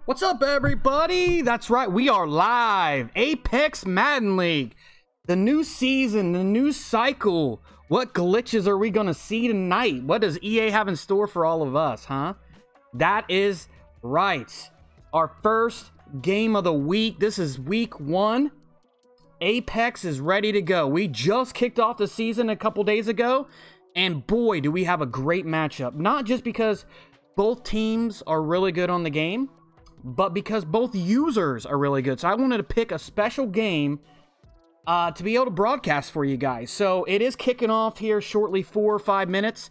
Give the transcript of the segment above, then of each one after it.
What's up, everybody? That's right, we are live. Apex Madden League, the new season, the new cycle. What glitches are we gonna see tonight? What does EA have in store for all of us, huh? That is right. Our first game of the week. This is week 1. Apex is ready to go. We just kicked off the season a couple days ago, and boy, do we have a great matchup. Not just because both teams are really good on the game, but because both users are really good. So I wanted to pick a special game to be able to broadcast for you guys. So it is kicking off here shortly, 4 or 5 minutes.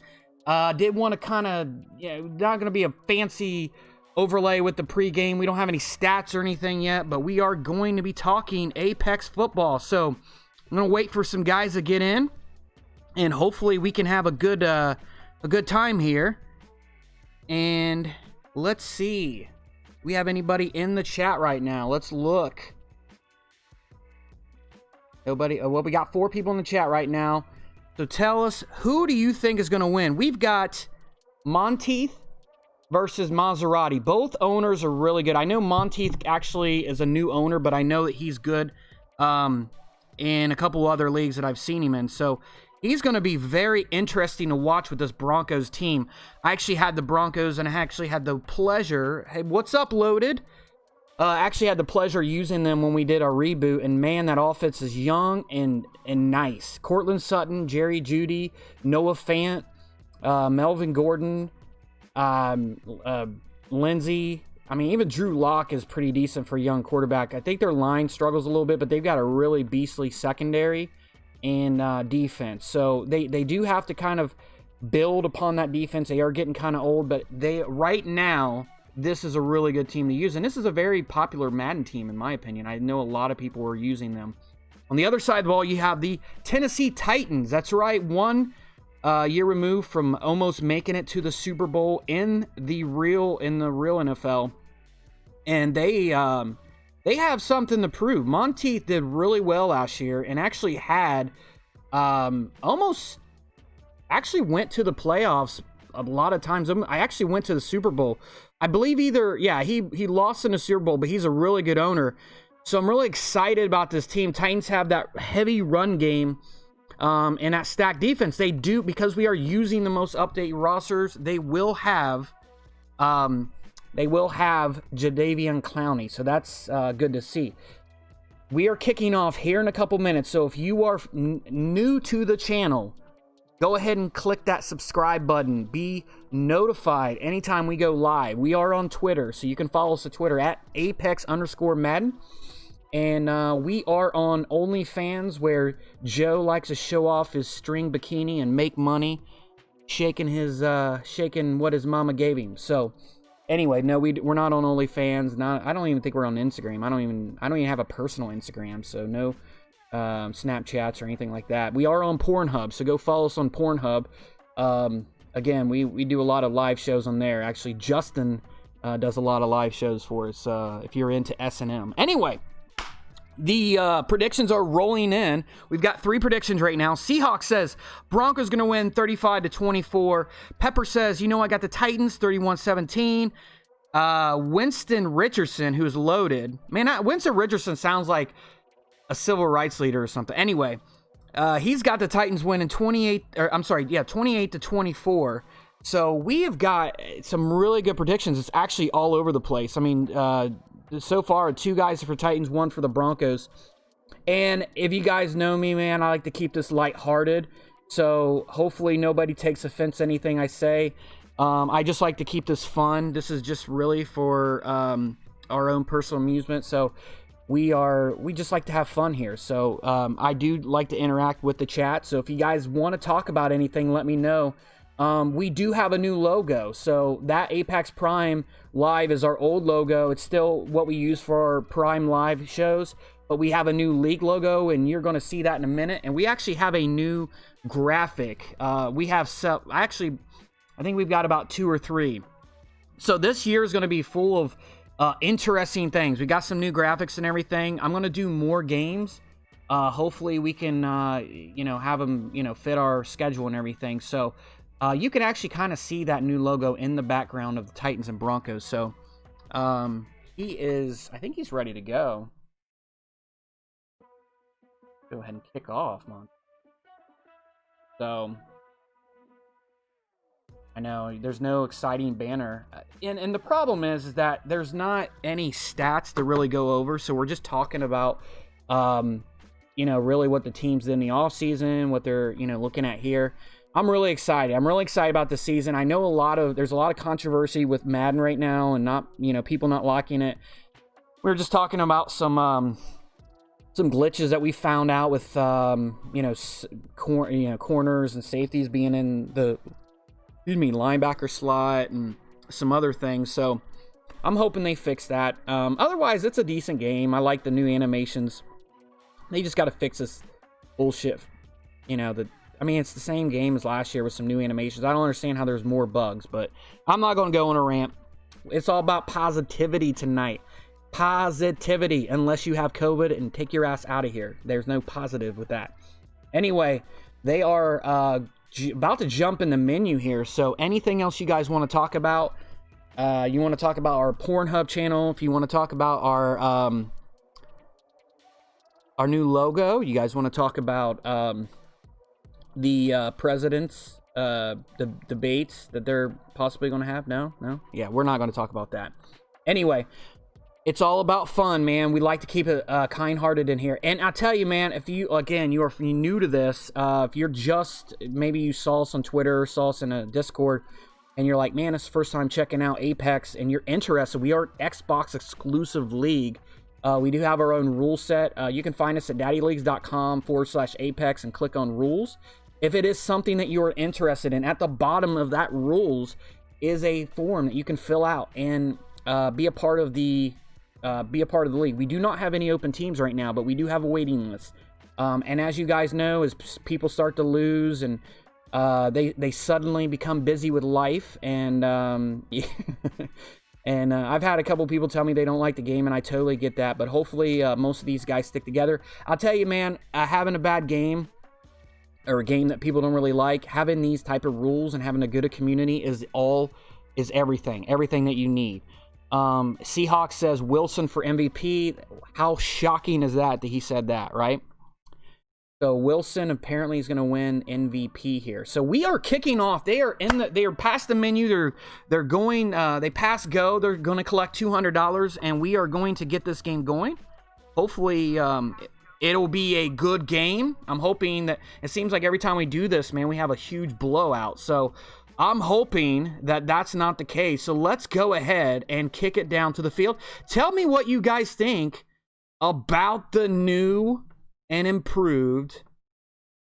Did want to kind of, not going to be a fancy overlay with the pregame. We don't have any stats or anything yet, but we are going to be talking Apex football. So I'm going to wait for some guys to get in, and hopefully we can have a good time here. And let's see. We have anybody in the chat right now? Let's look. Nobody. Well, we got 4 people in the chat right now. So tell us, who do you think is going to win? We've got Monteith versus Maserati. Both owners are really good. I know Monteith actually is a new owner, but I know that he's good in a couple other leagues that I've seen him in. So he's going to be very interesting to watch with this Broncos team. I actually had the Broncos, and I actually had the pleasure... Hey, what's up, Loaded? Actually had the pleasure using them when we did our reboot, and man, that offense is young and nice. Cortland Sutton, Jerry Jeudy, Noah Fant, Melvin Gordon, Lindsey. I mean, even Drew Lock is pretty decent for a young quarterback. I think their line struggles a little bit, but they've got a really beastly secondary and defense. So they do have to kind of build upon that defense. They are getting kind of old, but right now, this is a really good team to use. And this is a very popular Madden team, in my opinion. I know a lot of people are using them. On the other side of the ball, you have the Tennessee Titans. That's right, 1 year removed from almost making it to the Super Bowl in the real NFL. And they have something to prove. Monteith did really well last year and actually had almost went to the playoffs a lot of times. I actually went to the Super Bowl. I believe he lost in the Super Bowl, but he's a really good owner. So I'm really excited about this team. Titans have that heavy run game and that stacked defense. They do, because we are using the most updated rosters, they will have Jadeveon Clowney, so that's good to see. We are kicking off here in a couple minutes, so if you are new to the channel, go ahead and click that subscribe button. Be notified anytime we go live. We are on Twitter, so you can follow us on Twitter at @Apex_Madden. And we are on OnlyFans, where Joe likes to show off his string bikini and make money, shaking what his mama gave him. So anyway, no, we're not on OnlyFans. I don't even think we're on Instagram. I don't even have a personal Instagram, so no Snapchats or anything like that. We are on Pornhub, so go follow us on Pornhub. Again, we do a lot of live shows on there. Actually, Justin does a lot of live shows for us if you're into S&M. Anyway, the predictions are rolling in. We've got 3 predictions right now. Seahawks says Broncos going to win 35-24. Pepper says, I got the Titans 31-17. Winston Richardson, who's loaded. Man, Winston Richardson sounds like a civil rights leader or something. Anyway, he's got the Titans winning 28-24. So we have got some really good predictions. It's actually all over the place. I mean, so far, 2 guys for Titans, 1 for the Broncos. And if you guys know me, man, I like to keep this lighthearted. So hopefully nobody takes offense to anything I say. I just like to keep this fun. This is just really for our own personal amusement. So we just like to have fun here. So I do like to interact with the chat. So if you guys want to talk about anything, let me know. We do have a new logo. So that Apex Prime Live is our old logo. It's still what we use for our Prime Live shows. but we have a new league logo, and you're going to see that in a minute. And we actually have a new graphic. We have I think we've got about 2 or 3. So this year is going to be full of interesting things. We got some new graphics and everything. I'm going to do more games. Hopefully we can, have them, fit our schedule and everything. So you can actually kind of see that new logo in the background of the Titans and Broncos. So I think he's ready to go. Go ahead and kick off, man. So I know there's no exciting banner, and the problem is that there's not any stats to really go over. So we're just talking about, really what the teams did in the offseason, what they're looking at here. I'm really excited. I'm really excited about the season. I know there's a lot of controversy with Madden right now, and not people not liking it. We were just talking about some glitches that we found out with corners and safeties being in the linebacker slot and some other things. So I'm hoping they fix that. Otherwise, it's a decent game. I like the new animations. They just got to fix this bullshit. It's the same game as last year with some new animations. I don't understand how there's more bugs, but I'm not going to go on a rant. It's all about positivity tonight. Positivity, unless you have COVID, and take your ass out of here. There's no positive with that. Anyway, they are about to jump in the menu here. So anything else you guys want to talk about? You want to talk about our Pornhub channel? If you want to talk about our new logo, you guys want to talk about the president's the debates that they're possibly going to have? No? Yeah, we're not going to talk about that. Anyway, it's all about fun, man. We like to keep it kind-hearted in here. And I'll tell you, man, if you are new to this, if you're maybe you saw us on Twitter, saw us in a Discord, and you're like, man, it's the first time checking out Apex, and you're interested. We are an Xbox exclusive league. We do have our own rule set. You can find us at daddyleagues.com/Apex and click on rules. If it is something that you are interested in, at the bottom of that rules is a form that you can fill out and be a part of the league. We do not have any open teams right now, but we do have a waiting list. And as you guys know, as people start to lose and they suddenly become busy with life, and and I've had a couple people tell me they don't like the game, and I totally get that. But hopefully most of these guys stick together. I'll tell you, man, having a bad game or a game that people don't really like, having these type of rules and having a good community is everything that you need. Seahawks says Wilson for MVP. How shocking is that he said that, right? So Wilson apparently is going to win MVP here. So we are kicking off. They are past the menu. They're going. They passed go. They're going to collect $200, and we are going to get this game going. Hopefully, it'll be a good game. I'm hoping that it seems like every time we do this, man, we have a huge blowout. So I'm hoping that that's not the case. So let's go ahead and kick it down to the field. Tell me what you guys think about the new and improved.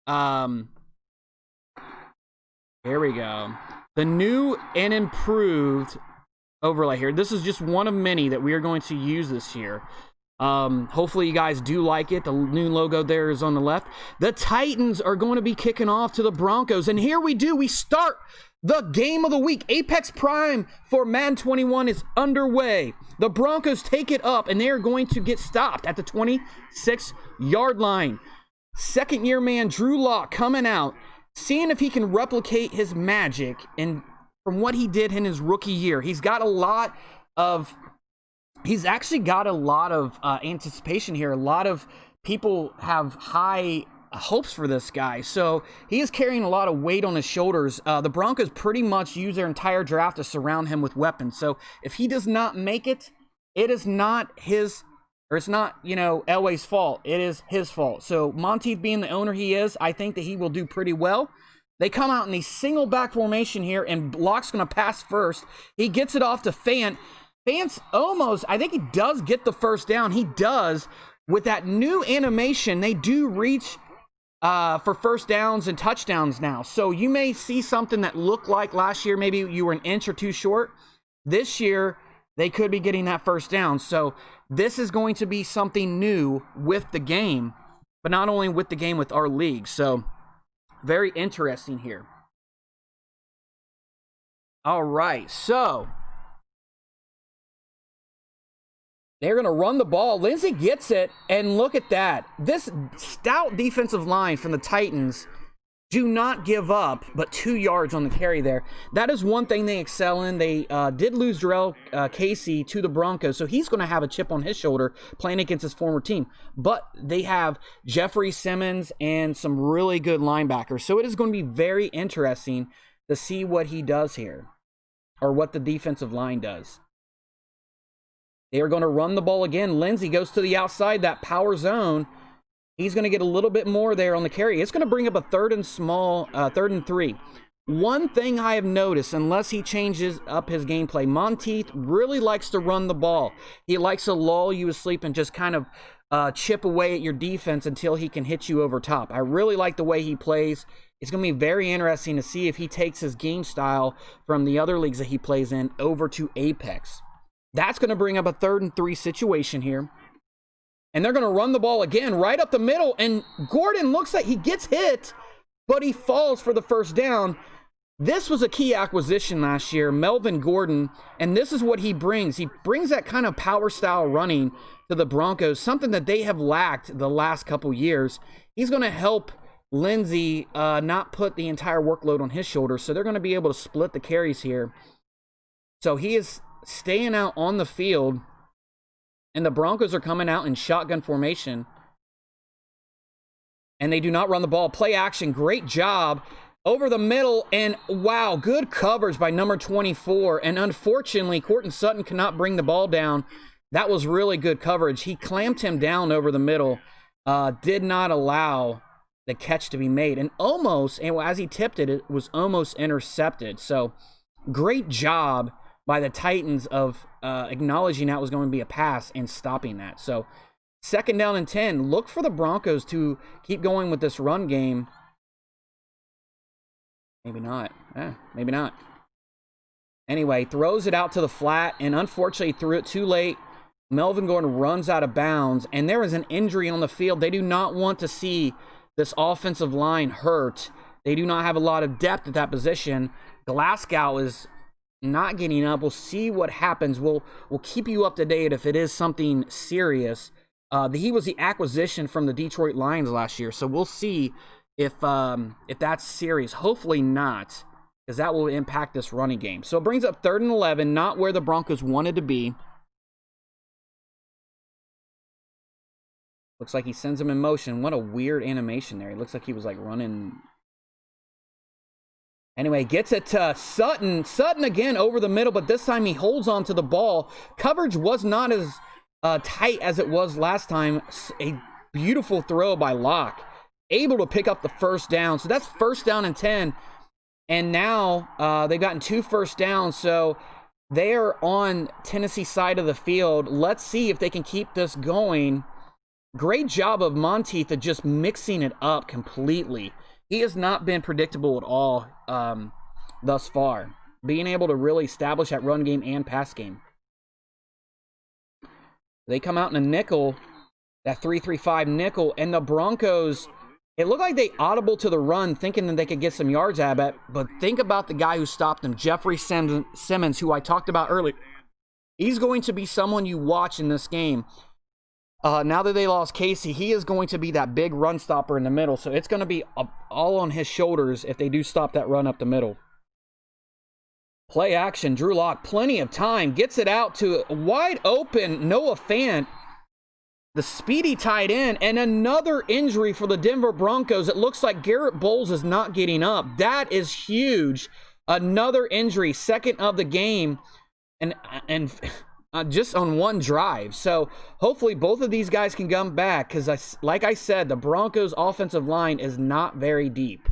Here we go. The new and improved overlay here. This is just one of many that we are going to use this year. Hopefully you guys do like it. The new logo there is on the left. The Titans are going to be kicking off to the Broncos. And here we start the game of the week. Apex Prime for Madden 21 is underway. The Broncos take it up, and they are going to get stopped at the 26-yard line. Second-year man Drew Lock coming out, seeing if he can replicate his magic from what he did in his rookie year. He's actually got a lot of anticipation here. A lot of people have high hopes for this guy. So he is carrying a lot of weight on his shoulders. The Broncos pretty much use their entire draft to surround him with weapons. So if he does not make it, it is not his, or it's not, Elway's fault. It is his fault. So Monteith being the owner he is, I think that he will do pretty well. They come out in the single back formation here, and Block's going to pass first. He gets it off to Fant. Fant's almost, I think he does get the first down. He does. With that new animation, they do reach for first downs and touchdowns now. So you may see something that looked like last year, maybe you were an inch or two short. This year, they could be getting that first down. So this is going to be something new with the game, but not only with the game, with our league. So very interesting here. All right, so they're going to run the ball. Lindsey gets it, and look at that. This stout defensive line from the Titans do not give up, but 2 yards on the carry there. That is one thing they excel in. They did lose Jarrell Casey to the Broncos, so he's going to have a chip on his shoulder playing against his former team. But they have Jeffrey Simmons and some really good linebackers, so it is going to be very interesting to see what he does here, or what the defensive line does. They are going to run the ball again. Lindsey goes to the outside, that power zone. He's going to get a little bit more there on the carry. It's going to bring up a third and 3. One thing I have noticed, unless he changes up his gameplay, Monteith really likes to run the ball. He likes to lull you asleep and just kind of chip away at your defense until he can hit you over top. I really like the way he plays. It's going to be very interesting to see if he takes his game style from the other leagues that he plays in over to Apex. That's going to bring up a 3rd and 3 situation here. And they're going to run the ball again right up the middle. And Gordon looks like he gets hit, but he falls for the first down. This was a key acquisition last year, Melvin Gordon. And this is what he brings. He brings that kind of power style running to the Broncos, something that they have lacked the last couple years. He's going to help Lindsey not put the entire workload on his shoulders. So they're going to be able to split the carries here. So he is staying out on the field. And the Broncos are coming out in shotgun formation. And they do not run the ball. Play action. Great job. Over the middle. And wow, good coverage by number 24. And unfortunately, Courtland Sutton cannot bring the ball down. That was really good coverage. He clamped him down over the middle. Did not allow the catch to be made. And almost, and as he tipped it, it was almost intercepted. So great job by the Titans of acknowledging that was going to be a pass and stopping that. So 2nd down and 10. Look for the Broncos to keep going with this run game. Maybe not. Maybe not. Anyway, throws it out to the flat, and unfortunately threw it too late. Melvin Gordon runs out of bounds, and there is an injury on the field. They do not want to see this offensive line hurt. They do not have a lot of depth at that position. Glasgow is not getting up. We'll see what happens. We'll keep you up to date if it is something serious. He was the acquisition from the Detroit Lions last year, so we'll see if that's serious. Hopefully not, because that will impact this running game. So it brings up 3rd and 11, not where the Broncos wanted to be. Looks like he sends him in motion. What a weird animation there. He looks like he was like running. Anyway, gets it to Sutton. Sutton again over the middle, but this time he holds on to the ball. Coverage was not as tight as it was last time. A beautiful throw by Locke. Able to pick up the first down. So that's 1st down and 10. And now they've gotten 2 first downs. So they are on Tennessee's side of the field. Let's see if they can keep this going. Great job of Monteith of just mixing it up completely. He has not been predictable at all thus far. Being able to really establish that run game and pass game. They come out in a nickel, that 3-3-5 nickel, and the Broncos, it looked like they audible to the run, thinking that they could get some yards out of it, but think about the guy who stopped them, Jeffrey Simmons, who I talked about earlier. He's going to be someone you watch in this game. Now that they lost Casey, he is going to be that big run stopper in the middle. So it's going to be all on his shoulders if they do stop that run up the middle. Play action. Drew Lock, plenty of time. Gets it out to wide open Noah Fant. The speedy tight end. And another injury for the Denver Broncos. It looks like Garrett Bowles is not getting up. That is huge. Another injury. 2nd of the game. And just on one drive. So hopefully both of these guys can come back, because like I said, the Broncos offensive line is not very deep.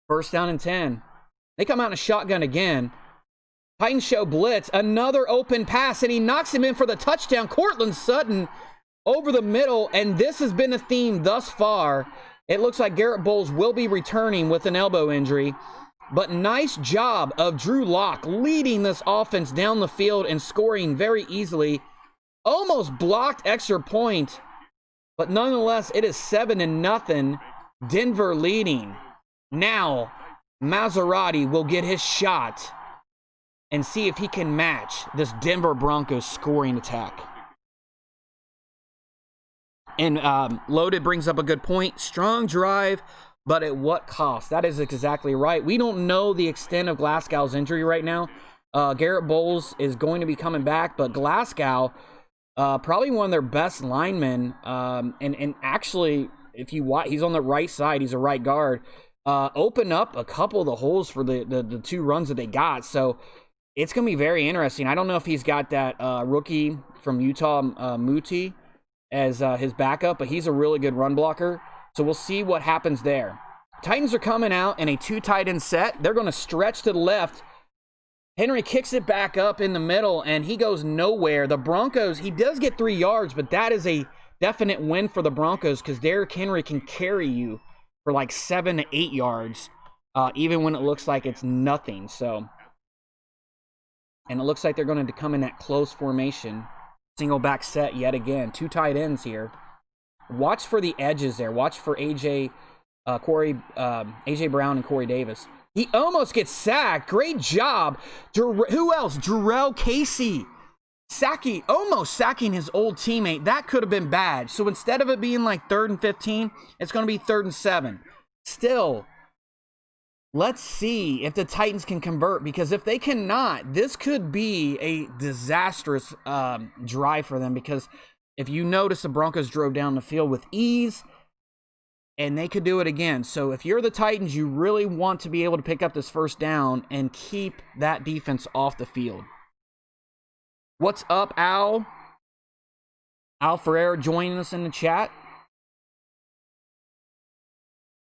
1st down and 10. They come out in a shotgun again. Titans show blitz. Another open pass, and he knocks him in for the touchdown. Courtland Sutton over the middle, and this has been a theme thus far. It looks like Garrett Bowles will be returning with an elbow injury. But nice job of Drew Lock leading this offense down the field and scoring very easily. Almost blocked extra point, but nonetheless, it is 7-0. Denver leading. Now, Maserati will get his shot and see if he can match this Denver Broncos scoring attack. And Loaded brings up a good point. Strong drive, but at what cost? That is exactly right. We don't know the extent of Glasgow's injury right now. Garrett Bowles is going to be coming back, but Glasgow, probably one of their best linemen. And actually, if you watch, he's on the right side. He's a right guard. Open up a couple of the holes for the two runs that they got. So it's going to be very interesting. I don't know if he's got that rookie from Utah, Muti, as his backup, but he's a really good run blocker. So we'll see what happens there. Titans are coming out in a 2 tight end set. They're going to stretch to the left. Henry kicks it back up in the middle, and he goes nowhere. The Broncos, he does get 3 yards, but that is a definite win for the Broncos because Derrick Henry can carry you for like 7 to 8 yards, even when it looks like it's nothing. So, and it looks like they're going to come in that close formation. Single back set yet again. 2 tight ends here. Watch for the edges there. Watch for AJ Brown and Corey Davis. He almost gets sacked. Great job. Who else? Jarrell Casey. Almost sacking his old teammate. That could have been bad. So instead of it being like 3rd and 15, it's going to be 3rd and 7. Still, let's see if the Titans can convert, because if they cannot, this could be a disastrous drive for them, because if you notice, the Broncos drove down the field with ease, and they could do it again. So if you're the Titans, you really want to be able to pick up this first down and keep that defense off the field. What's up, Al? Al Ferreira joining us in the chat.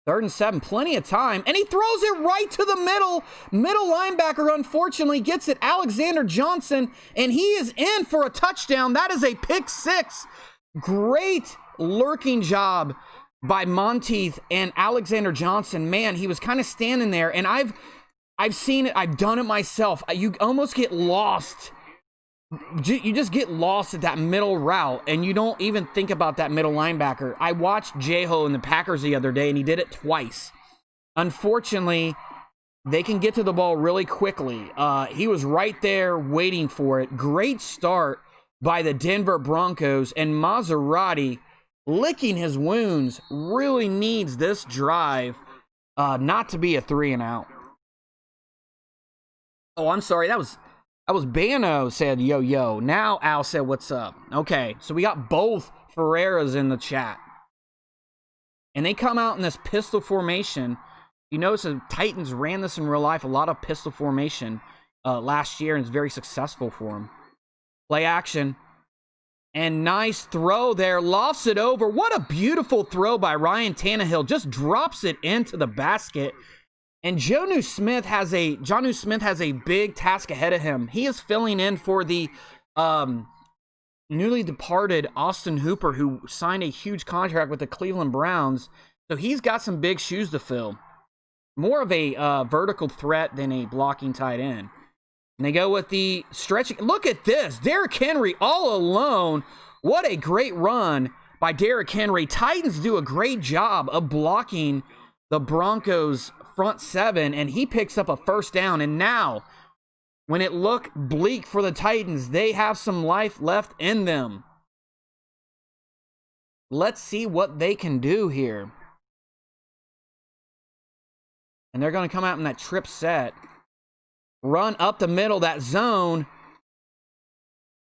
3rd and 7, plenty of time, and he throws it right to the middle linebacker, unfortunately gets it, Alexander Johnson, and he is in for a touchdown. That is a pick 6. Great lurking job by Monteith and Alexander Johnson. Man, he was kind of standing there, and I've seen it, I've done it myself. You almost get lost. You just get lost at that middle route, and you don't even think about that middle linebacker. I watched J-Ho in the Packers the other day, and he did it twice. Unfortunately, they can get to the ball really quickly. He was right there waiting for it. Great start by the Denver Broncos, and Maserati, licking his wounds, really needs this drive not to be a 3-and-out. Oh, I'm sorry. That was Bano said, yo. Now Al said, what's up? Okay, so we got both Ferreiras in the chat. And they come out in this pistol formation. You notice the Titans ran this in real life, a lot of pistol formation last year, and it's very successful for them. Play action. And nice throw there. Lofts it over. What a beautiful throw by Ryan Tannehill. Just drops it into the basket. And Jonnu Smith has a big task ahead of him. He is filling in for the newly departed Austin Hooper, who signed a huge contract with the Cleveland Browns. So he's got some big shoes to fill. More of a vertical threat than a blocking tight end. And they go with the stretching. Look at this. Derrick Henry all alone. What a great run by Derrick Henry. Titans do a great job of blocking the Broncos' front 7, and he picks up a first down. And now, when it looked bleak for the Titans, they have some life left in them. Let's see what they can do here. And they're going to come out in that trip set. Run up the middle, that zone.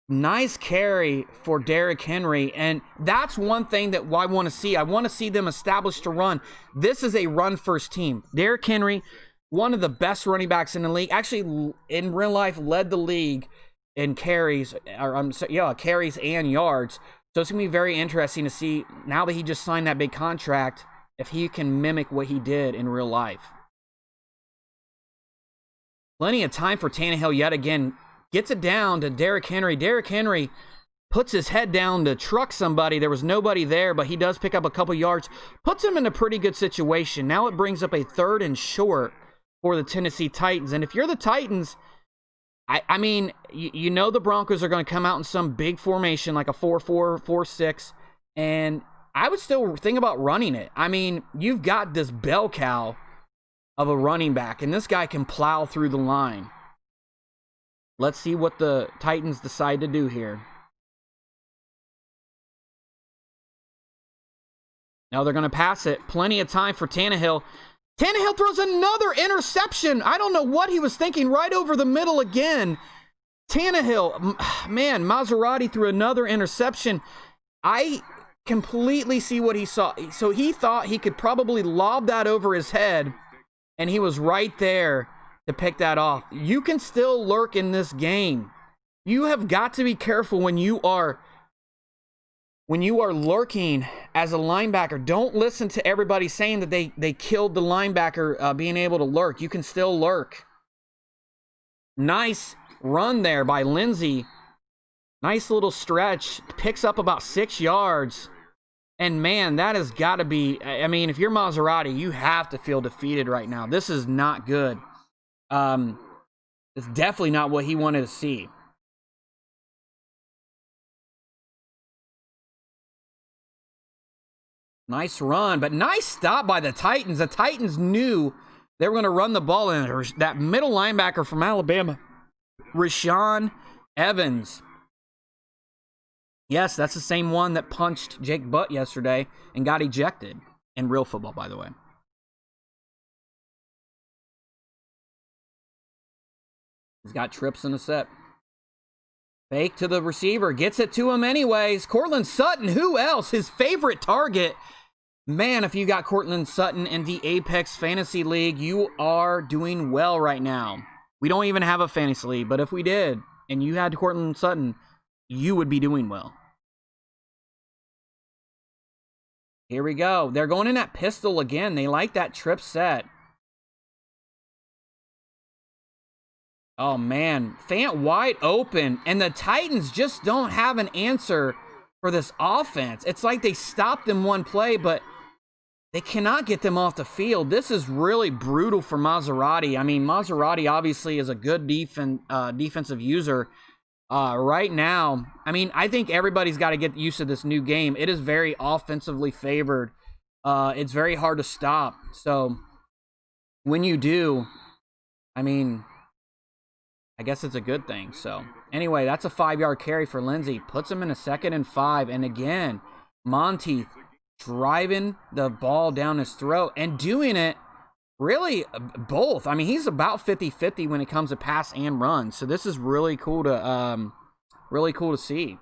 Nice carry for Derrick Henry, and that's one thing that I want to see. I want to see them established to run. This is a run-first team. Derrick Henry, one of the best running backs in the league, actually in real life led the league in carries, carries and yards. So it's going to be very interesting to see, now that he just signed that big contract, if he can mimic what he did in real life. Plenty of time for Tannehill yet again. Gets it down to Derrick Henry. Derrick Henry puts his head down to truck somebody. There was nobody there, but he does pick up a couple yards. Puts him in a pretty good situation. Now it brings up a 3rd and short for the Tennessee Titans. And if you're the Titans, I mean, you know the Broncos are going to come out in some big formation, like a 4-4, 4-6, and I would still think about running it. I mean, you've got this bell cow of a running back, and this guy can plow through the line. Let's see what the Titans decide to do here. Now they're going to pass it. Plenty of time for Tannehill. Tannehill throws another interception. I don't know what he was thinking, right over the middle again. Tannehill, man, Maserati threw another interception. I completely see what he saw. So he thought he could probably lob that over his head, and he was right there to pick that off. You can still lurk in this game. You have got to be careful when you are lurking as a linebacker. Don't listen to everybody saying that they killed the linebacker being able to lurk. You can still lurk. Nice run there by Lindsey. Nice little stretch. Picks up about 6 yards. And man, that has got to be, I mean, if you're Maserati, you have to feel defeated right now. This is not good. It's definitely not what he wanted to see. Nice run, but nice stop by the Titans. The Titans knew they were going to run the ball in. That middle linebacker from Alabama, Rashaan Evans. Yes, that's the same one that punched Jake Butt yesterday and got ejected. In real football, by the way. He's got trips in the set. Fake to the receiver. Gets it to him anyways. Courtland Sutton, who else? His favorite target. Man, if you got Courtland Sutton in the Apex Fantasy League, you are doing well right now. We don't even have a fantasy league, but if we did, and you had Courtland Sutton, you would be doing well. Here we go. They're going in that pistol again. They like that trip set. Oh, man. Fant wide open, and the Titans just don't have an answer for this offense. It's like they stopped them one play, but they cannot get them off the field. This is really brutal for Maserati. I mean, Maserati obviously is a good defensive user right now. I mean, I think everybody's got to get used to this new game. It is very offensively favored. It's very hard to stop. So when you do, I mean, I guess it's a good thing. So anyway, that's a 5-yard carry for Lindsey. Puts him in a 2nd and 5. And again, Monteith driving the ball down his throat and doing it really both. I mean, he's about 50-50 when it comes to pass and run. So this is really cool to see.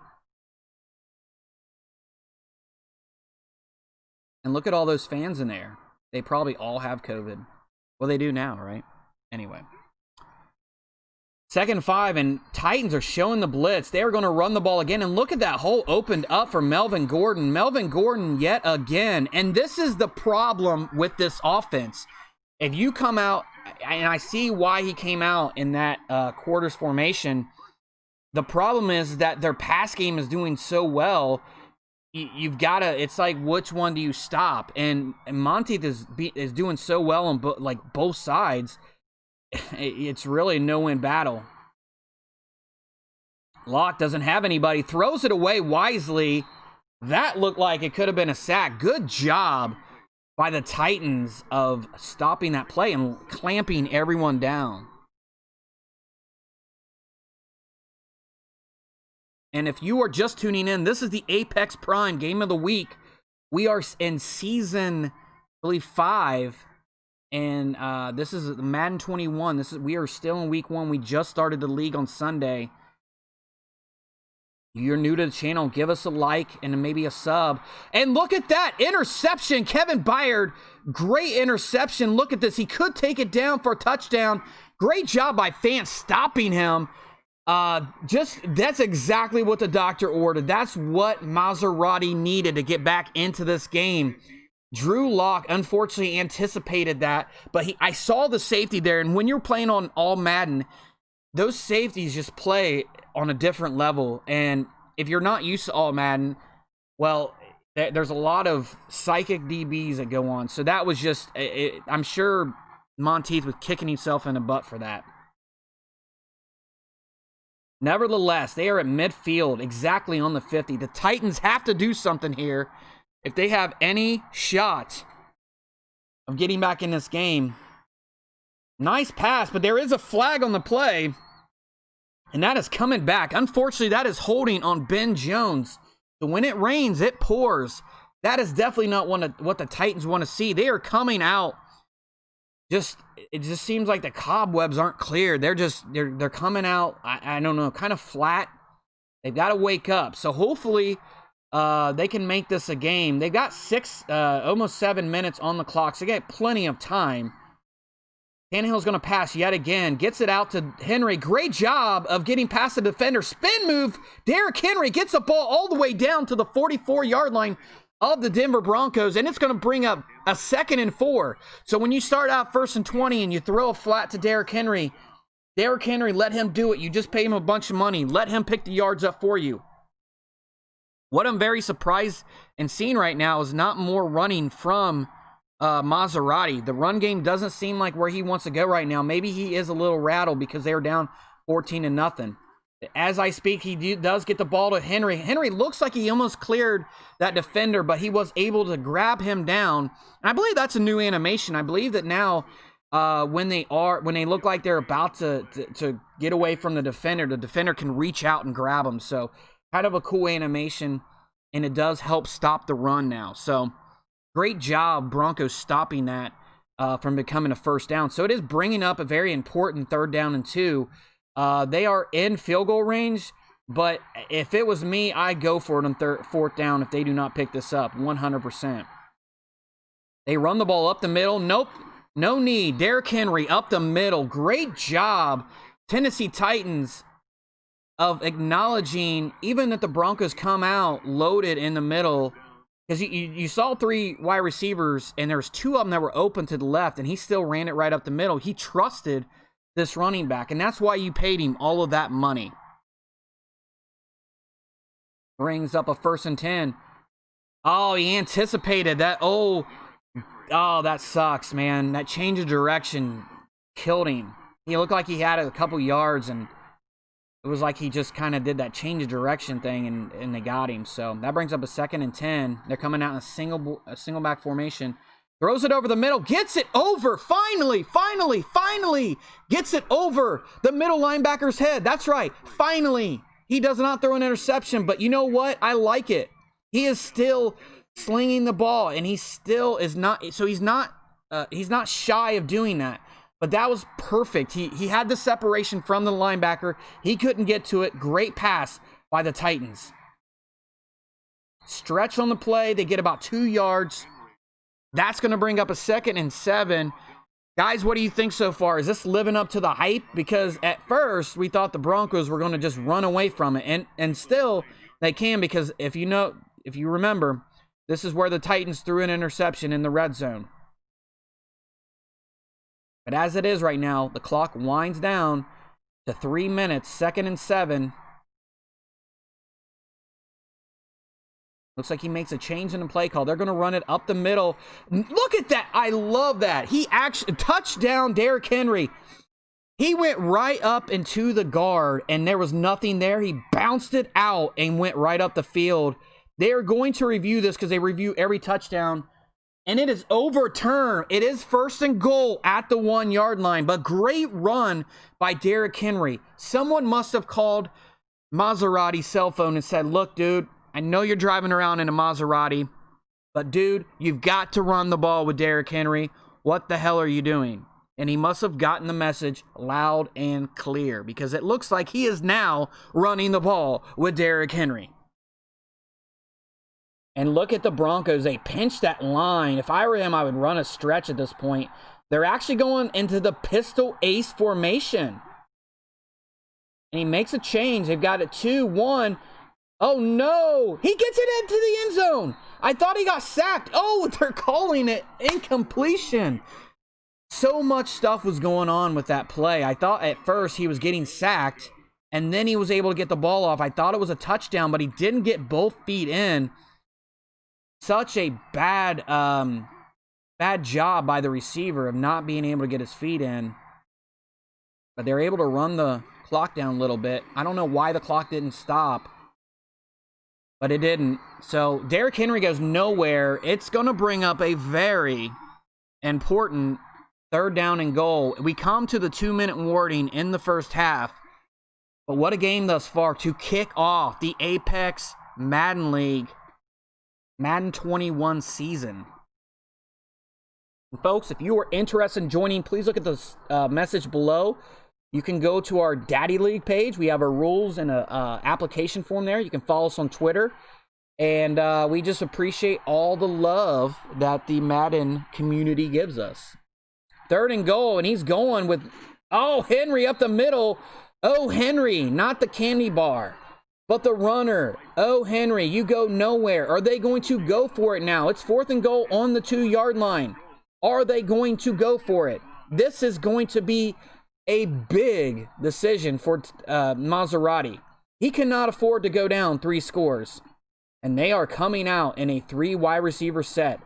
And look at all those fans in there. They probably all have COVID. Well, they do now, right? Anyway. 2nd and 5, and Titans are showing the blitz. They are going to run the ball again, and look at that hole opened up for Melvin Gordon. Melvin Gordon yet again, and this is the problem with this offense. If you come out, and I see why he came out in that quarters formation, the problem is that their pass game is doing so well. You've got to, it's like, which one do you stop? And Monteith is doing so well on both sides. It's really a no-win battle. Locke doesn't have anybody. Throws it away wisely. That looked like it could have been a sack. Good job by the Titans of stopping that play and clamping everyone down. And if you are just tuning in, this is the Apex Prime Game of the Week. We are in Season, I believe, 5. And this is Madden 21. We are still in week 1. We just started the league on Sunday. You're new to the channel, give us a like and maybe a sub. And look at that interception. Kevin Byard, great interception. Look at this. He could take it down for a touchdown. Great job by Fant stopping him. That's exactly what the doctor ordered. That's what Maserati needed to get back into this game. Drew Lock unfortunately anticipated that, but I saw the safety there, and when you're playing on all Madden, those safeties just play on a different level, and if you're not used to all Madden, well, there's a lot of psychic DBs that go on, so that was just, I'm sure Monteith was kicking himself in the butt for that. Nevertheless, they are at midfield, exactly on the 50. The Titans have to do something here if they have any shot of getting back in this game. Nice pass, but there is a flag on the play, and that is coming back. Unfortunately, that is holding on Ben Jones. So when it rains, it pours. That is definitely not what the Titans want to see. They are coming out. It just seems like the cobwebs aren't cleared. They're coming out, I don't know, kind of flat. They've got to wake up. So hopefully they can make this a game. They've got almost 7 minutes on the clock, so they got plenty of time. Tannehill's going to pass yet again. Gets it out to Henry. Great job of getting past the defender. Spin move. Derrick Henry gets the ball all the way down to the 44-yard line of the Denver Broncos, and it's going to bring up a 2nd and 4. So when you start out 1st and 20 and you throw a flat to Derrick Henry, let him do it. You just pay him a bunch of money. Let him pick the yards up for you. What I'm very surprised and seeing right now is not more running from Maserati. The run game doesn't seem like where he wants to go right now. Maybe he is a little rattled because they were down 14-0. As I speak, he does get the ball to Henry. Henry looks like he almost cleared that defender, but he was able to grab him down. And I believe that's a new animation. I believe that now when they look like they're about to get away from the defender can reach out and grab them. So kind of a cool animation, and it does help stop the run now. So great job, Broncos, stopping that from becoming a 1st down. So it is bringing up a very important 3rd down and 2. They are in field goal range, but if it was me, I'd go for it on 4th down if they do not pick this up, 100%. They run the ball up the middle. Nope, no need. Derrick Henry up the middle. Great job, Tennessee Titans, of acknowledging even that the Broncos come out loaded in the middle. Because you saw 3 wide receivers, and there's 2 of them that were open to the left, and he still ran it right up the middle. He trusted this running back, and that's why you paid him all of that money. Brings up a 1st and 10. Oh, he anticipated that. Oh, that sucks, man. That change of direction killed him. He looked like he had a couple yards, and it was like he just kind of did that change of direction thing, and they got him. So that brings up a 2nd and 10. They're coming out in a single back formation. Throws it over the middle, gets it over, finally, gets it over the middle linebacker's head. That's right, finally. He does not throw an interception, but you know what? I like it. He is still slinging the ball, and he still is not, so he's not shy of doing that. But that was perfect. He had the separation from the linebacker. He couldn't get to it. Great pass by the Titans. Stretch on the play. They get about 2 yards. That's going to bring up a 2nd and 7. Guys, what do you think so far? Is this living up to the hype? Because at first, we thought the Broncos were going to just run away from it. And still, they can, because if you remember, this is where the Titans threw an interception in the red zone. But as it is right now, the clock winds down to 3 minutes, 2nd and 7. Looks like he makes a change in the play call. They're going to run it up the middle. Look at that. I love that. He actually, touchdown, Derrick Henry. He went right up into the guard, and there was nothing there. He bounced it out and went right up the field. They are going to review this because they review every touchdown, and it is overturned. It is 1st and goal at the 1-yard line, but great run by Derrick Henry. Someone must have called Maserati's cell phone and said, look, dude, I know you're driving around in a Maserati, but dude, you've got to run the ball with Derrick Henry. What the hell are you doing? And he must have gotten the message loud and clear, because it looks like he is now running the ball with Derrick Henry. And look at the Broncos. They pinched that line. If I were him, I would run a stretch at this point. They're actually going into the pistol ace formation. And he makes a change. They've got it 2-1. Oh, no. He gets it into the end zone. I thought he got sacked. Oh, they're calling it incompletion. So much stuff was going on with that play. I thought at first he was getting sacked, and then he was able to get the ball off. I thought it was a touchdown, but he didn't get both feet in. Such a bad bad job by the receiver of not being able to get his feet in. But they're able to run the clock down a little bit. I don't know why the clock didn't stop, but it didn't. So Derrick Henry goes nowhere. It's going to bring up a very important 3rd down and goal. We come to the 2-minute warning in the first half. But what a game thus far to kick off the Apex Madden League Madden 21 season. And folks, if you are interested in joining, please look at the message below. You can go to our Daddy League page. We have our rules and a application form there. You can follow us on Twitter. And we just appreciate all the love that the Madden community gives us. 3rd and goal, and he's going with, oh, Henry up the middle. Oh, Henry, not the candy bar, but the runner. Oh, Henry, you go nowhere. Are they going to go for it now? It's 4th and goal on the 2-yard line. Are they going to go for it? This is going to be a big decision for Maserati. He cannot afford to go down 3 scores. And they are coming out in a 3 wide receiver set.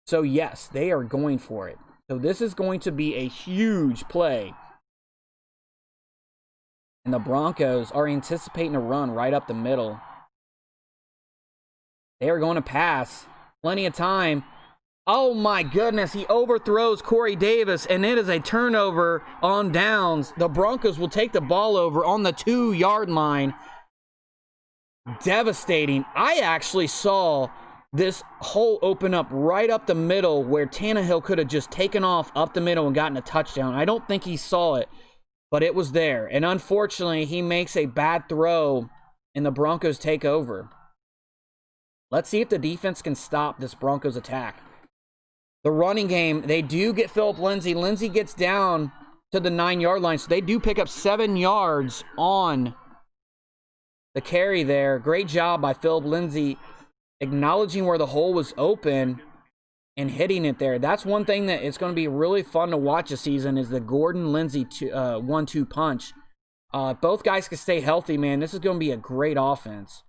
So, yes, they are going for it. So, this is going to be a huge play. And the Broncos are anticipating a run right up the middle. They are going to pass. Plenty of time. Oh my goodness, he overthrows Corey Davis, and it is a turnover on downs. The Broncos will take the ball over on the 2-yard line. Devastating. I actually saw this hole open up right up the middle where Tannehill could have just taken off up the middle and gotten a touchdown. I don't think he saw it, but it was there. And unfortunately, he makes a bad throw, and the Broncos take over. Let's see if the defense can stop this Broncos attack. The running game, they do get Philip Lindsay. Lindsay gets down to the 9-yard line, so they do pick up 7 yards on the carry there. Great job by Philip Lindsay acknowledging where the hole was open and hitting it there. That's one thing that it's going to be really fun to watch this season is the Gordon-Lindsay 1-2 punch. Both guys can stay healthy, man. This is going to be a great offense.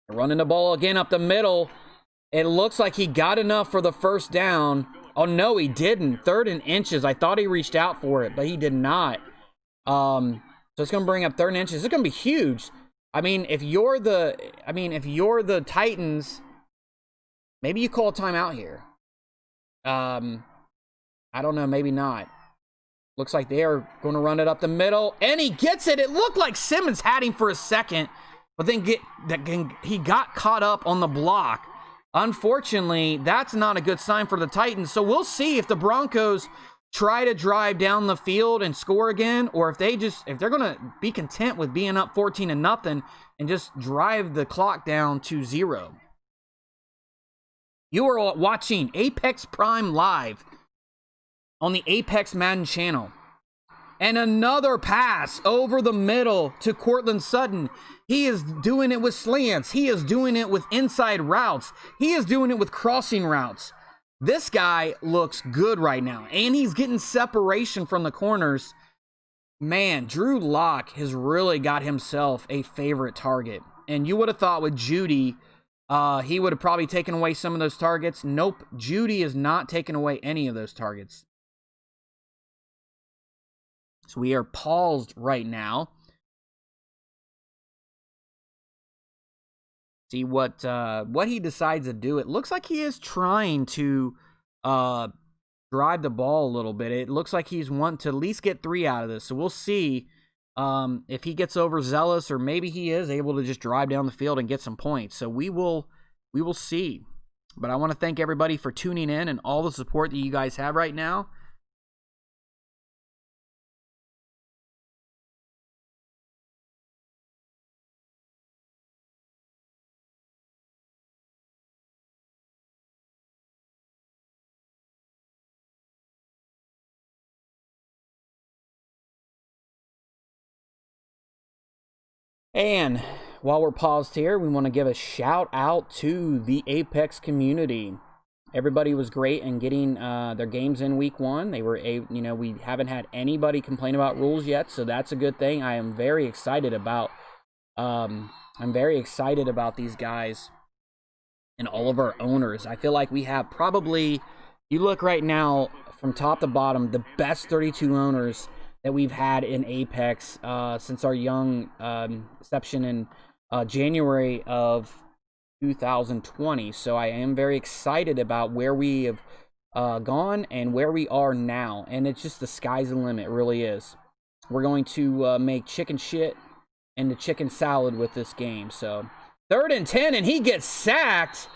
Running the ball again up the middle. It looks like he got enough for the 1st down. Oh, no, he didn't. 3rd and inches. I thought he reached out for it, but he did not. So it's going to bring up 3rd and inches. It's going to be huge. I mean, if you're the Titans, maybe you call a timeout here. I don't know, maybe not. Looks like they are going to run it up the middle, and he gets it. It looked like Simmons had him for a second, but then he got caught up on the block. Unfortunately, that's not a good sign for the Titans. So we'll see if the Broncos try to drive down the field and score again, or if they're going to be content with being up 14-0 and just drive the clock down to 0. You are watching Apex Prime Live on the Apex Madden channel. And another pass over the middle to Courtland Sutton. He is doing it with slants. He is doing it with inside routes. He is doing it with crossing routes. This guy looks good right now. And he's getting separation from the corners. Man, Drew Lock has really got himself a favorite target. And you would have thought with Judy, he would have probably taken away some of those targets. Nope, Judy is not taking away any of those targets. So we are paused right now. See what he decides to do. It looks like he is trying to drive the ball a little bit. It looks like he's wanting to at least get 3 out of this. So we'll see if he gets overzealous, or maybe he is able to just drive down the field and get some points. So we will see. But I want to thank everybody for tuning in and all the support that you guys have right now. And while we're paused here, we want to give a shout out to the Apex community. Everybody was great in getting their games in week 1. They were, we haven't had anybody complain about rules yet, so that's a good thing. I am very excited about. I'm very excited about these guys and all of our owners. I feel like we have probably, you look right now from top to bottom, the best 32 owners that we've had in Apex since our young inception in January of 2020. So I am very excited about where we have gone and where we are now. And it's just the sky's the limit, it really is. We're going to make chicken shit into chicken salad with this game. So 3rd and 10, and he gets sacked.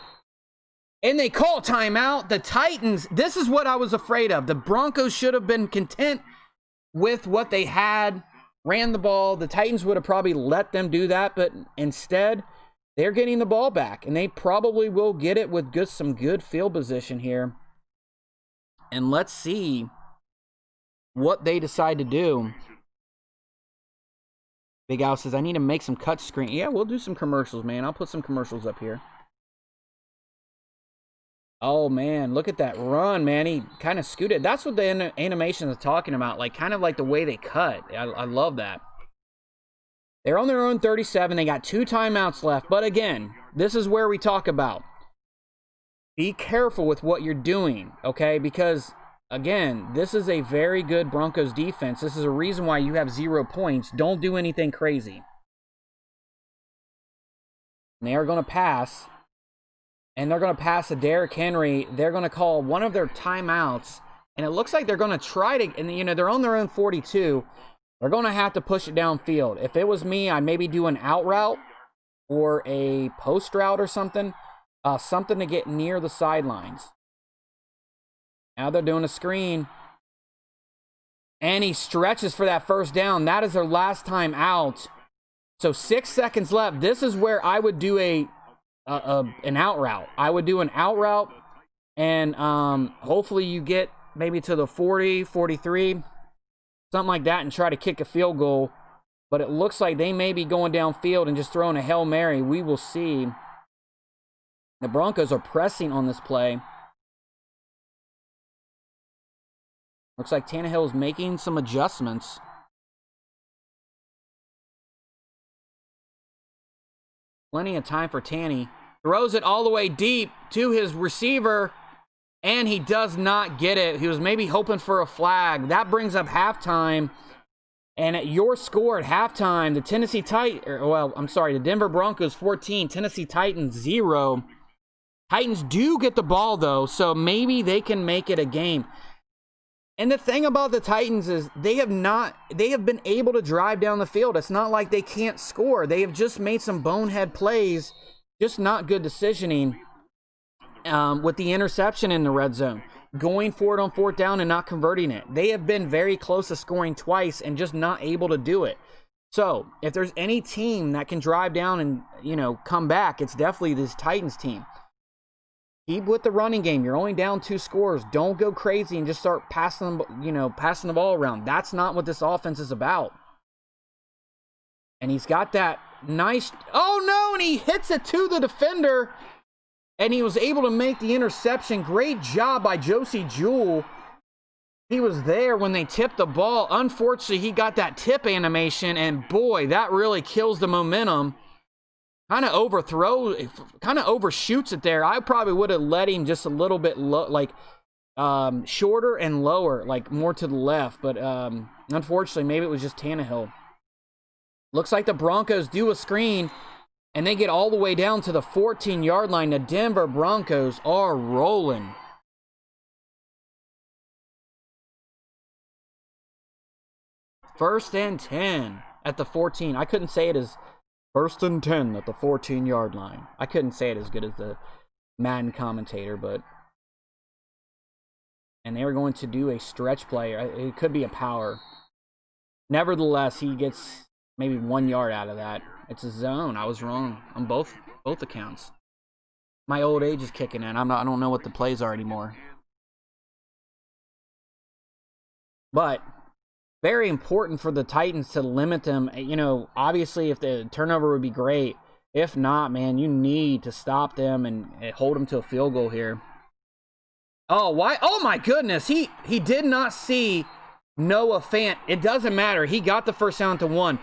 And they call timeout. The Titans, this is what I was afraid of. The Broncos should have been content with what they had, ran the ball. The Titans would have probably let them do that, but instead, they're getting the ball back, and they probably will get it with some good field position here. And let's see what they decide to do. Big Al says, I need to make some cut screen. Yeah, we'll do some commercials, man. I'll put some commercials up here. Oh, man, look at that run, man. He kind of scooted. That's what the animation is talking about, like kind of like the way they cut. I love that. They're on their own 37. They got 2 timeouts left. But again, this is where we talk about be careful with what you're doing, okay? Because, again, this is a very good Broncos defense. This is a reason why you have 0 points. Don't do anything crazy. And they are going to pass. And they're going to pass to Derrick Henry. They're going to call one of their timeouts. And it looks like they're going to try to, and you know, they're on their own 42. They're going to have to push it downfield. If it was me, I'd maybe do an out route or a post route or something. Something to get near the sidelines. Now they're doing a screen. And he stretches for that first down. That is their last time out. So 6 seconds left. This is where I would do an out route. I would do an out route. And hopefully you get maybe to the 40, 43. Something like that, and try to kick a field goal. But it looks like they may be going downfield and just throwing a Hail Mary. We will see. The Broncos are pressing on this play. Looks like Tannehill is making some adjustments. Plenty of time for Tanny. Throws it all the way deep to his receiver. And he does not get it. He was maybe hoping for a flag. That brings up halftime. And at your score at halftime, the Denver Broncos 14, Tennessee Titans 0. Titans do get the ball, though, so maybe they can make it a game. And the thing about the Titans is they have been able to drive down the field. It's not like they can't score. They have just made some bonehead plays, just not good decisioning. With the interception in the red zone, going for it on 4th down and not converting it. They have been very close to scoring twice and just not able to do it. So, if there's any team that can drive down and, you know, come back, it's definitely this Titans team. Keep with the running game. You're only down 2 scores. Don't go crazy and just start passing the ball around. That's not what this offense is about. And he's got that nice, oh no, and he hits it to the defender. And he was able to make the interception. Great job by Josie Jewell. He was there when they tipped the ball. Unfortunately, he got that tip animation, and boy, that really kills the momentum. Kind of overshoots it there. I probably would have let him just a little bit shorter and lower, like more to the left. But unfortunately, maybe it was just Tannehill. Looks like the Broncos do a screen. And they get all the way down to the 14-yard line. The Denver Broncos are rolling. First and 10 at the 14. I couldn't say it as 1st and 10 at the 14-yard line. I couldn't say it as good as the Madden commentator, but... And they were going to do a stretch play. It could be a power. Nevertheless, he gets maybe 1 yard out of that. It's a zone. I was wrong on both accounts. My old age is kicking in. I don't know what the plays are anymore. But very important for the Titans to limit them. You know, obviously if the turnover would be great. If not, man, you need to stop them and hold them to a field goal here. Oh, why? Oh my goodness. He did not see Noah Fant. It doesn't matter. He got the first down to 1.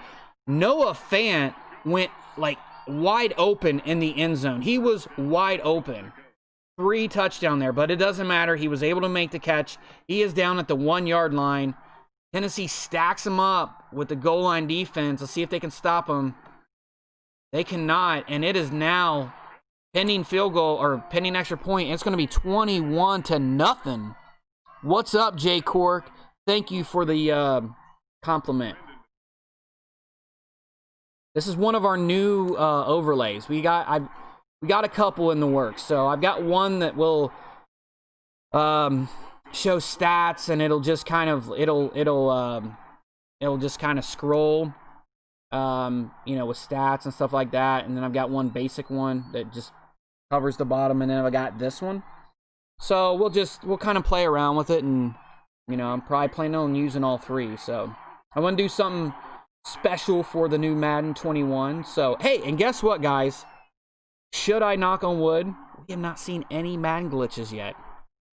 Noah Fant went like wide open in the end zone. He was wide open. Free touchdown there, but it doesn't matter. He was able to make the catch. He is down at the 1-yard line. Tennessee stacks him up with the goal line defense. Let's see if they can stop him. They cannot, and it is now pending field goal or pending extra point. It's going to be 21-0. What's up, Jay Cork? Thank you for the compliment. This is one of our new overlays. We got a couple in the works. So I've got one that will show stats, and it'll just kind of it'll just kind of scroll, you know, with stats and stuff like that. And then I've got one basic one that just covers the bottom, and then I got this one. So we'll kind of play around with it, and you know, I'm probably planning on using all three. So I want to do something special for the new Madden 21. So hey, and guess what, guys? Should I knock on wood? We have not seen any Madden glitches yet.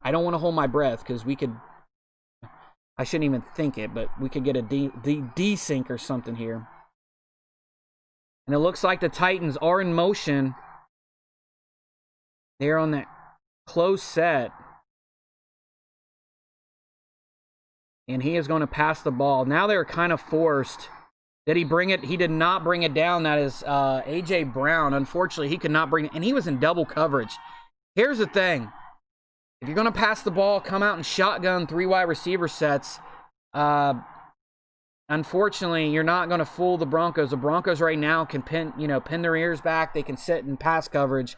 I don't want to hold my breath because we could. I shouldn't even think it, but we could get a desync or something here. And it looks like the Titans are in motion. They're on that close set. And he is going to pass the ball. Now they're kind of forced. Did he bring it? He did not bring it down. That is A.J. Brown. Unfortunately, he could not bring it. And he was in double coverage. Here's the thing. If you're going to pass the ball, come out and shotgun 3 wide receiver sets. Unfortunately, you're not going to fool the Broncos. The Broncos right now can pin their ears back. They can sit in pass coverage.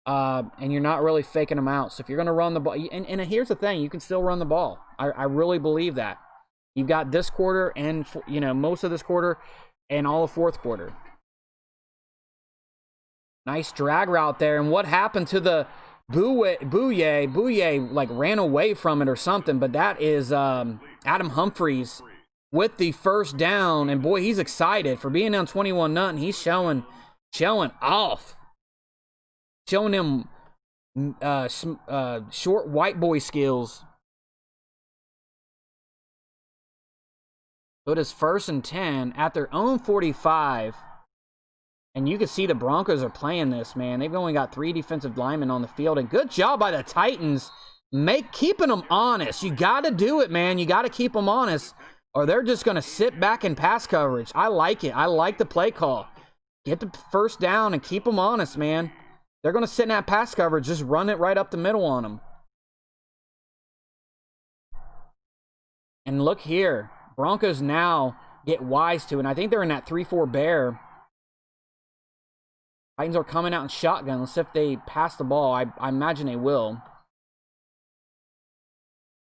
And you're not really faking them out. So if you're going to run the ball, and here's the thing, you can still run the ball. I really believe that. You've got this quarter and, most of this quarter and all of fourth quarter. Nice drag route there. And what happened to the Bouye, like, ran away from it or something. But that is Adam Humphries with the first down. And, boy, he's excited. For being down 21-0, he's showing off. Showing him short white boy skills. So it is 1st and 10 at their own 45. And you can see the Broncos are playing this, man. They've only got 3 defensive linemen on the field. And good job by the Titans keeping them honest. You got to do it, man. You got to keep them honest, or they're just going to sit back in pass coverage. I like it. I like the play call. Get the first down and keep them honest, man. They're going to sit in that pass coverage. Just run it right up the middle on them. And look here. Broncos now get wise to it. And I think they're in that 3-4 bear. Titans are coming out in shotgun. Let's see if they pass the ball. I imagine they will.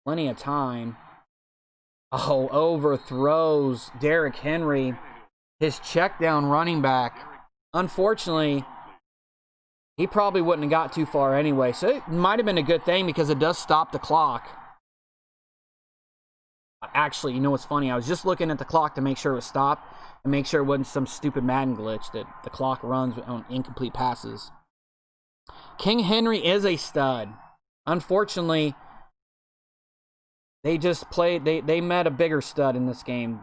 Plenty of time. Oh, overthrows Derrick Henry. His check down running back. Unfortunately, he probably wouldn't have got too far anyway. So it might have been a good thing because it does stop the clock. Actually, you know what's funny? I was just looking at the clock to make sure it was stopped and make sure it wasn't some stupid Madden glitch that the clock runs on incomplete passes. King Henry is a stud. Unfortunately, they just played, they met a bigger stud in this game.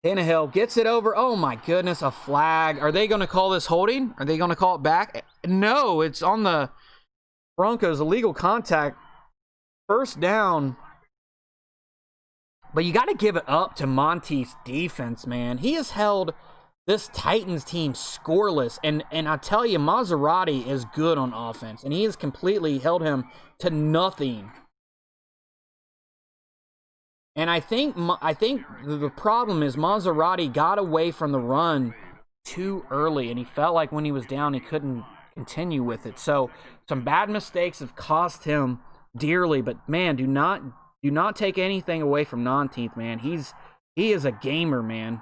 Tannehill gets it over. Oh my goodness, a flag. Are they going to call this holding? Are they going to call it back? No, it's on the Broncos, illegal contact. First down. But you got to give it up to Monty's defense, man. He has held this Titans team scoreless. And I tell you, Maserati is good on offense. And he has completely held him to nothing. And I think the problem is Maserati got away from the run too early. And he felt like when he was down, he couldn't continue with it. So some bad mistakes have cost him dearly. But, man, do not take anything away from Monteith, man. He is a gamer, man.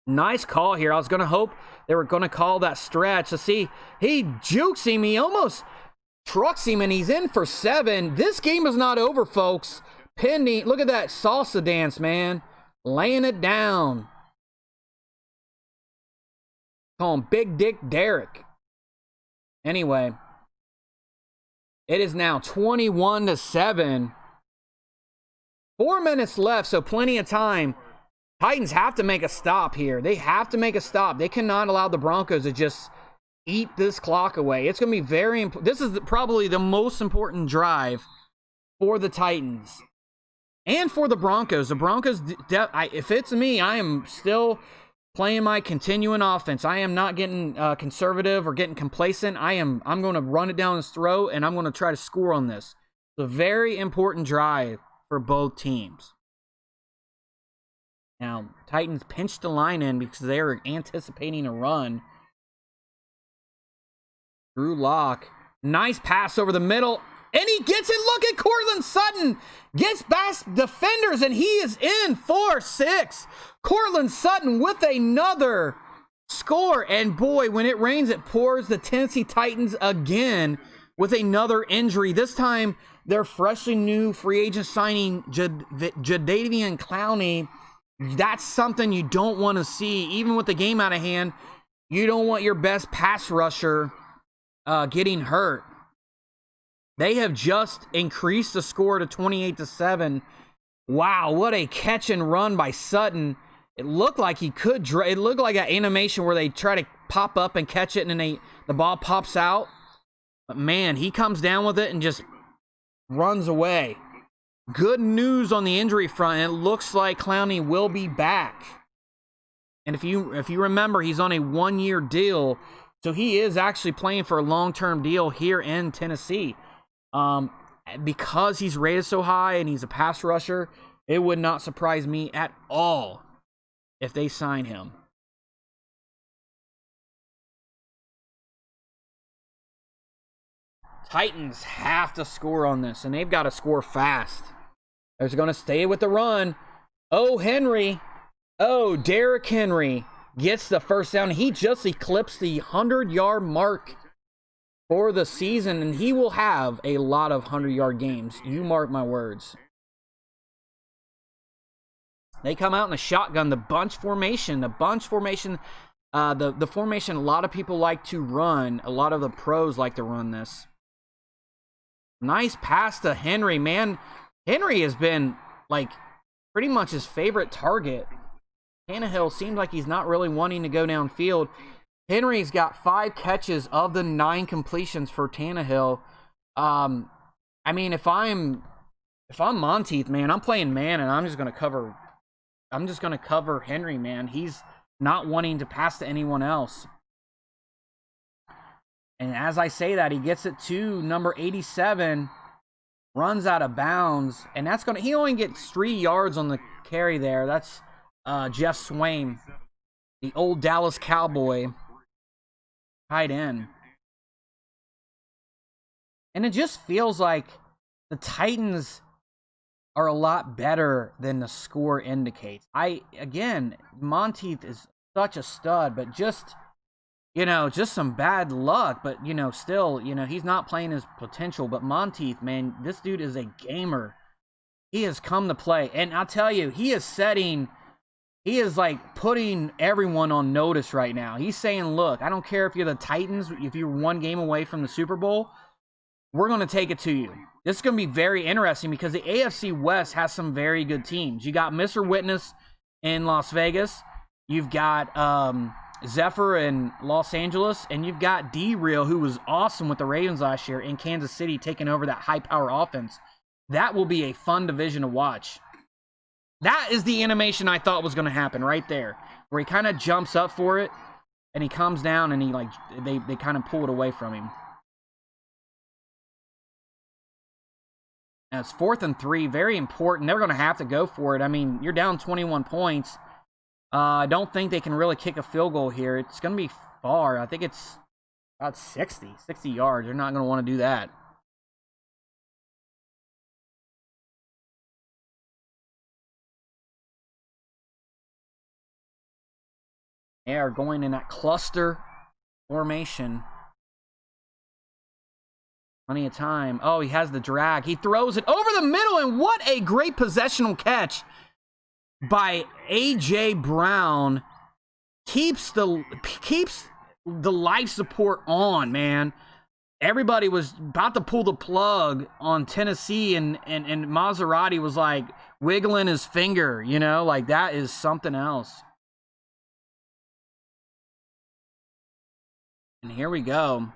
Nice call here. I was going to hope they were going to call that stretch. So, see, he jukes him. He almost trucks him, and he's in for 7. This game is not over, folks. Pending. Look at that salsa dance, man. Laying it down. Call him Big Dick Derrick. Anyway. It is now 21-7. 4 minutes left, so plenty of time. Titans have to make a stop here. They have to make a stop. They cannot allow the Broncos to just eat this clock away. It's going to be very important. This is probably the most important drive for the Titans and for the Broncos. The Broncos, if it's me, I am still playing my continuing offense. I am not getting conservative or getting complacent. I'm going to run it down his throat, and I'm going to try to score on this. It's a very important drive for both teams. Now, Titans pinched the line in because they were anticipating a run. Drew Lock, nice pass over the middle, and he gets it. Look at Cortland Sutton, gets past defenders, and he is in 4-6. Cortland Sutton with another score, and boy, when it rains, it pours. The Tennessee Titans again with another injury. This time, their freshly new free agent signing, Jadeveon Clowney. That's something you don't want to see. Even with the game out of hand, you don't want your best pass rusher getting hurt. They have just increased the score to 28-7. Wow, what a catch and run by Sutton. It looked like he could. It looked like an animation where they try to pop up and catch it, and then the ball pops out. But man, he comes down with it and just runs away. Good news on the injury front. It looks like Clowney will be back. And if you remember, he's on a 1-year deal, so he is actually playing for a long-term deal here in Tennessee. Because he's rated so high and he's a pass rusher, it would not surprise me at all if they sign him. Titans have to score on this, and they've got to score fast. They're going to stay with the run. Oh, Henry. Oh, Derrick Henry gets the first down. He just eclipsed the 100-yard mark for the season, and he will have a lot of 100-yard games. You mark my words. They come out in a shotgun, the bunch formation. The formation a lot of people like to run. A lot of the pros like to run this. Nice pass to Henry, man. Henry has been, like, pretty much his favorite target. Tannehill seems like he's not really wanting to go downfield. Henry's got 5 catches of the 9 completions for Tannehill. I mean, if I'm Monteith, man, I'm playing man, and I'm just gonna cover Henry, man. He's not wanting to pass to anyone else. And as I say that, he gets it to number 87. Runs out of bounds, and he only gets 3 yards on the carry there. That's Jeff Swain, the old Dallas Cowboy, tight end. And it just feels like the Titans are a lot better than the score indicates. Again, Monteith is such a stud, but just some bad luck, but, still, he's not playing his potential. But Monteith, man, this dude is a gamer. He has come to play. And I'll tell you, he is like putting everyone on notice right now. He's saying, look, I don't care if you're the Titans, if you're 1 game away from the Super Bowl, we're going to take it to you. This is going to be very interesting because the AFC West has some very good teams. You got Mr. Witness in Las Vegas. You've got Zephyr in Los Angeles, and you've got D-Real, who was awesome with the Ravens last year, in Kansas City, taking over that high-power offense. That will be a fun division to watch. That is the animation I thought was going to happen right there, where he kind of jumps up for it, and he comes down, and they kind of pull it away from him. Now it's 4th and 3, very important. They're going to have to go for it. I mean, you're down 21 points. I don't think they can really kick a field goal here. It's going to be far. I think it's about 60 yards. They're not going to want to do that. They are going in that cluster formation. Plenty of time. Oh, he has the drag. He throws it over the middle, and what a great possessional catch by A.J. Brown. Keeps the life support on, man. Everybody was about to pull the plug on Tennessee, and Maserati was like, wiggling his finger, you know, like that is something else. And here we go.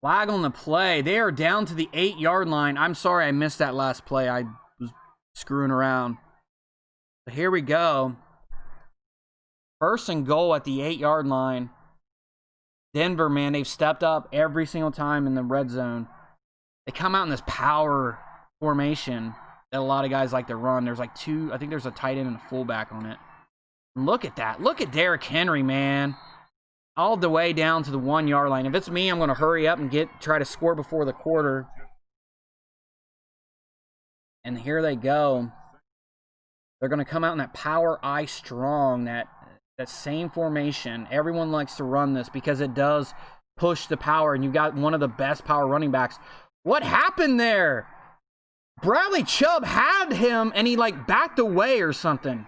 Flag on the play. They are down to the 8-yard line. I'm sorry I missed that last play. I was screwing around. But here we go. First and goal at the 8-yard line. Denver, man, they've stepped up every single time in the red zone. They come out in this power formation that a lot of guys like to run. There's like two, I think there's a tight end and a fullback on it. And look at that. Look at Derrick Henry, man. All the way down to the 1-yard line. If it's me, I'm going to hurry up and try to score before the quarter. And here they go. They're going to come out in that power I strong, that same formation. Everyone likes to run this because it does push the power, and you got one of the best power running backs. What happened there? Bradley Chubb had him, and he like backed away or something.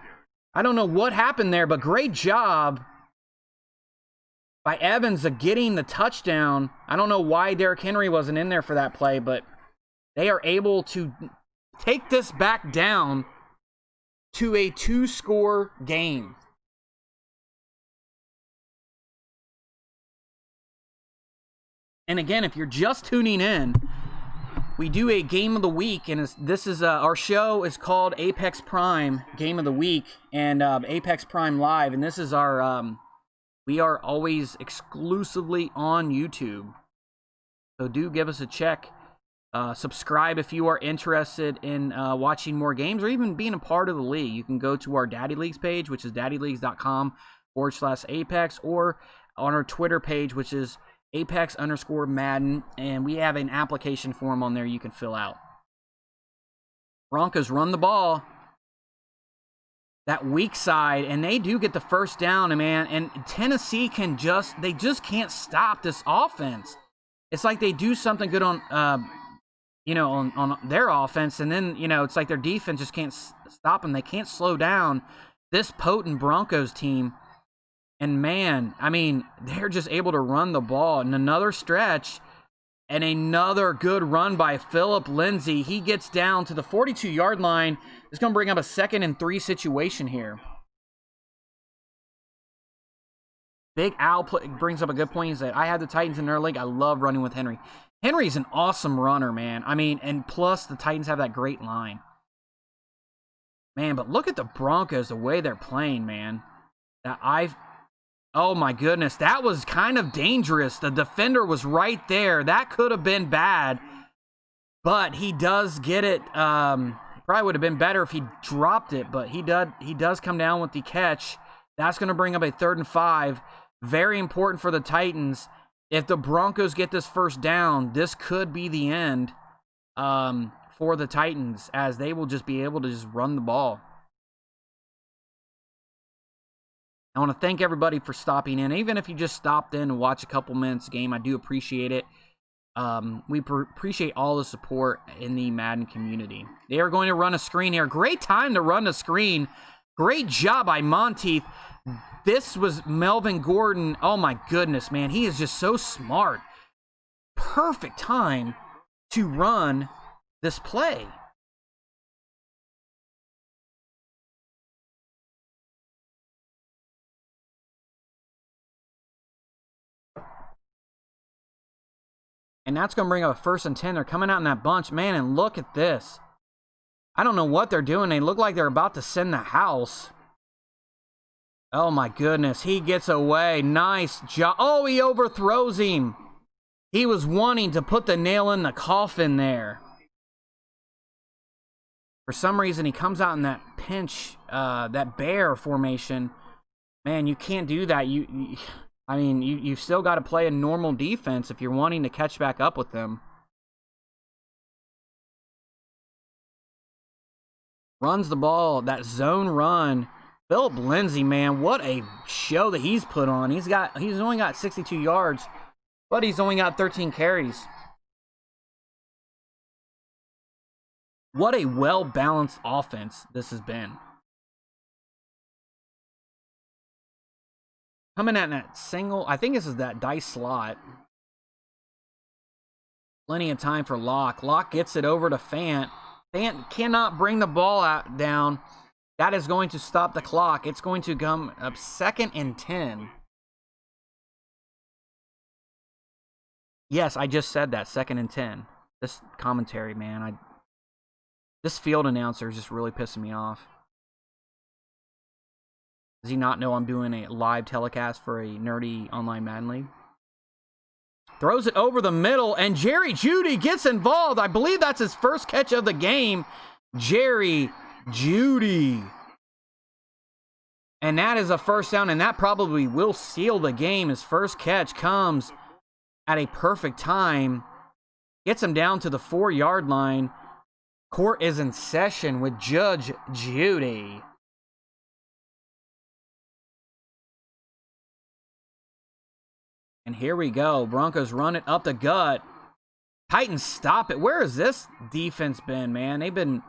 I don't know what happened there, but great job by Evans of getting the touchdown. I don't know why Derrick Henry wasn't in there for that play, but they are able to take this back down to a 2-score game. And again, if you're just tuning in, we do a game of the week, and this is our show is called Apex Prime Game of the Week, and Apex Prime Live, and this is our we are always exclusively on YouTube, so do give us a check. Subscribe if you are interested in watching more games or even being a part of the league. You can go to our Daddy Leagues page, which is daddyleagues.com/Apex, or on our Twitter page, which is Apex_Madden, and we have an application form on there you can fill out. Broncos run the ball. That weak side, and they do get the first down, man. And Tennessee they just can't stop this offense. It's like they do something good on, on their offense, and then, it's like their defense just can't stop them. They can't slow down this potent Broncos team. And man, I mean, they're just able to run the ball. And another stretch, and another good run by Phillip Lindsay. He gets down to the 42-yard line. It's going to bring up a 2nd and 3 situation here. Big Al brings up a good point. He said, I had the Titans in their league. I love running with Henry. Henry's an awesome runner, man. I mean, and plus the Titans have that great line. Man, but look at the Broncos, the way they're playing, man. Oh my goodness, that was kind of dangerous. The defender was right there. That could have been bad, but he does get it. Probably would have been better if he dropped it, but he does come down with the catch. That's going to bring up a 3rd and 5. Very important for the Titans. If the Broncos get this first down, this could be the end for the Titans, as they will just be able to just run the ball. I want to thank everybody for stopping in. Even if you just stopped in and watch a couple minutes game, I do appreciate it. We appreciate all the support in the Madden community. They are going to run a screen here. Great time to run a screen. Great job by Monteith. This was Melvin Gordon. Oh my goodness, man. He is just so smart. Perfect time to run this play. And that's going to bring up a 1st and 10. They're coming out in that bunch. Man, and look at this. I don't know what they're doing. They look like they're about to send the house. Oh, my goodness. He gets away. Nice job. Oh, he overthrows him. He was wanting to put the nail in the coffin there. For some reason, he comes out in that pinch, that bear formation. Man, you can't do that. You've still got to play a normal defense if you're wanting to catch back up with them. Runs the ball, that zone run. Phillip Lindsay, man, what a show that he's put on. He's only got 62 yards, but he's only got 13 carries. What a well-balanced offense this has been. Coming at that single, I think this is that dice slot. Plenty of time for Locke. Locke gets it over to Fant. Fant cannot bring the ball down. That is going to stop the clock. It's going to come up 2nd and 10. Yes, I just said that. 2nd and 10. This commentary, man. This field announcer is just really pissing me off. Does he not know I'm doing a live telecast for a nerdy online Madden League? Throws it over the middle, and Jerry Jeudy gets involved. I believe that's his first catch of the game. Jerry Jeudy. And that is a first down, and that probably will seal the game. His first catch comes at a perfect time. Gets him down to the 4-yard line. Court is in session with Judge Jeudy. And here we go. Broncos run it up the gut. Titans stop it. Where has this defense been, man? They've been...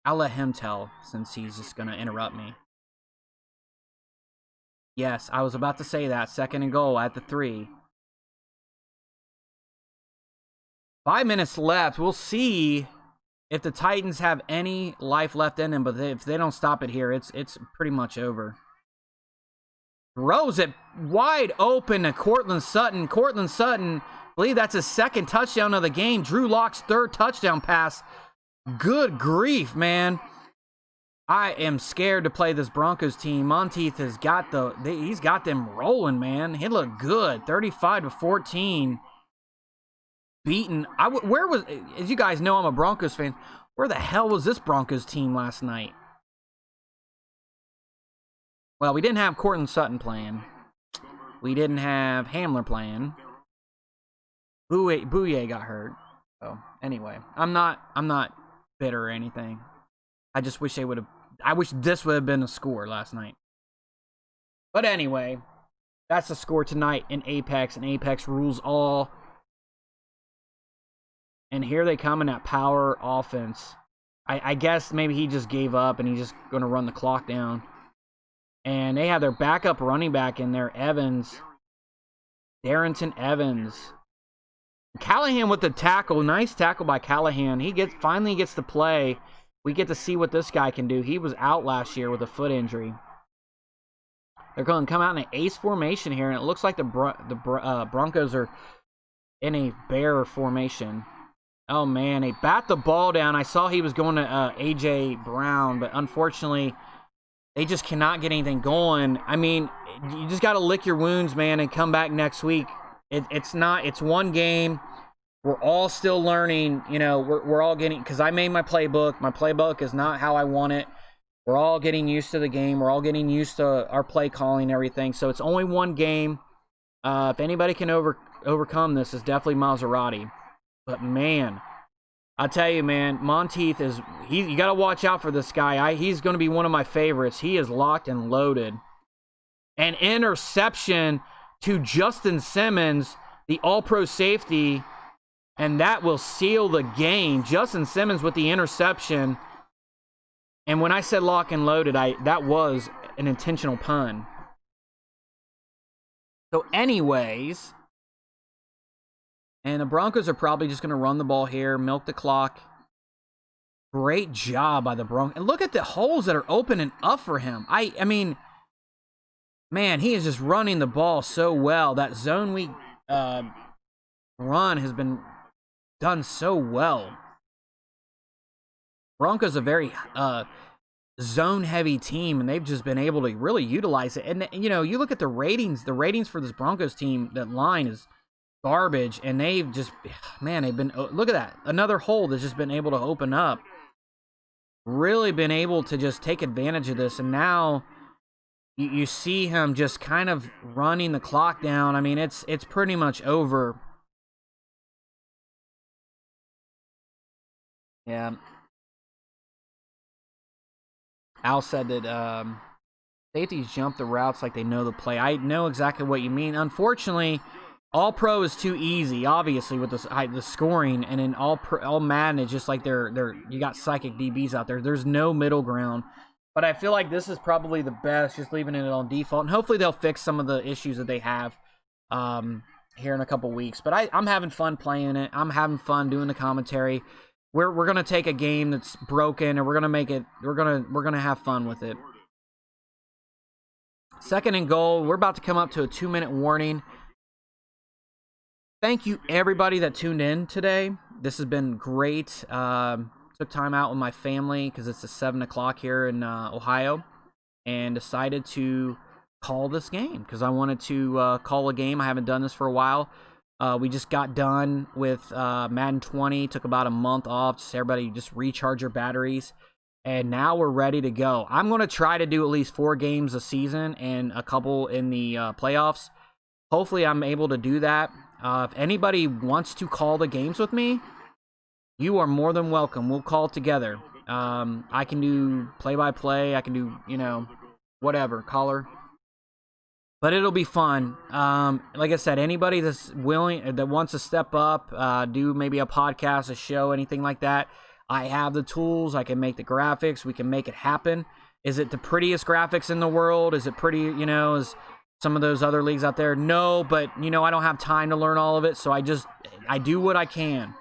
I'll let him tell since he's just going to interrupt me. Yes, I was about to say that. 2nd and goal at the 3. 5 minutes left. We'll see if the Titans have any life left in them, but if they don't stop it here, it's pretty much over. Throws it wide open to Cortland Sutton. Cortland Sutton, I believe that's his 2nd touchdown of the game. Drew Lock's 3rd touchdown pass. Good grief, man. I am scared to play this Broncos team. Monteith has got he's got them rolling, man. He looked good. 35-14. Beaten. Where was, as you guys know, I'm a Broncos fan. Where the hell was this Broncos team last night? Well, we didn't have Cortland Sutton playing. We didn't have Hamler playing. Bouye got hurt. So anyway, I'm not bitter or anything. I just wish I wish this would have been a score last night. But anyway, that's the score tonight in Apex, and Apex rules all. And here they come in that power offense. I guess maybe he just gave up and he's just going to run the clock down. And they have their backup running back in there, Evans. Darrington Evans. Callahan with the tackle. Nice tackle by Callahan. He finally gets to play. We get to see what this guy can do. He was out last year with a foot injury. They're going to come out in an ace formation here, and it looks like the Broncos are in a bear formation. Oh, man, they bat the ball down. I saw he was going to A.J. Brown, but unfortunately, they just cannot get anything going. I mean, you just got to lick your wounds, man, and come back next week. It's one game. We're all still learning. You know, we're all getting, because I made my playbook. My playbook is not how I want it. We're all getting used to the game. We're all getting used to our play calling and everything. So it's only one game. If anybody can overcome this, it's definitely Maserati. But, man, I'll tell you, man, Monteith is, you got to watch out for this guy. He's going to be one of my favorites. He is locked and loaded. An interception to Justin Simmons, the all-pro safety, and that will seal the game. Justin Simmons with the interception. And when I said lock and loaded, that was an intentional pun. So anyways, and the Broncos are probably just going to run the ball here, milk the clock. Great job by the Broncos. And look at the holes that are opening up for him. I mean, man, he is just running the ball so well. That zone week run has been done so well. Broncos a very zone-heavy team, and they've just been able to really utilize it. And, you know, you look at the ratings for this Broncos team, that line is garbage, and they've just, man, they've been, look at that. Another hole that's just been able to open up. Really been able to just take advantage of this, and now you see him just kind of running the clock down. I mean, it's pretty much over. Yeah. Al said that safeties jump the routes like they know the play. I know exactly what you mean. Unfortunately, all pro is too easy, obviously, with the scoring, and in all Madden, it's just like you got psychic DBs out there. There's no middle ground. But I feel like this is probably the best, just leaving it on default, and hopefully they'll fix some of the issues that they have here in a couple weeks. But I'm having fun playing it. I'm having fun doing the commentary. We're gonna take a game that's broken and we're gonna make it. We're gonna have fun with it. 2nd and goal. We're about to come up to a 2-minute warning. Thank you everybody that tuned in today. This has been great. Took time out with my family because it's 7 o'clock here in Ohio, and decided to call this game because I wanted to call a game. I haven't done this for a while. We just got done with Madden 20. Took about a month off. Just everybody just recharge your batteries. And now we're ready to go. I'm going to try to do at least 4 games a season and a couple in the playoffs. Hopefully I'm able to do that. If anybody wants to call the games with me, you are more than welcome. We'll call together. I can do play-by-play. I can do, whatever, caller. But it'll be fun. Like I said, anybody that's willing, that wants to step up, do maybe a podcast, a show, anything like that, I have the tools. I can make the graphics. We can make it happen. Is it the prettiest graphics in the world? Is it pretty, as some of those other leagues out there? No, but, I don't have time to learn all of it, so I do what I can.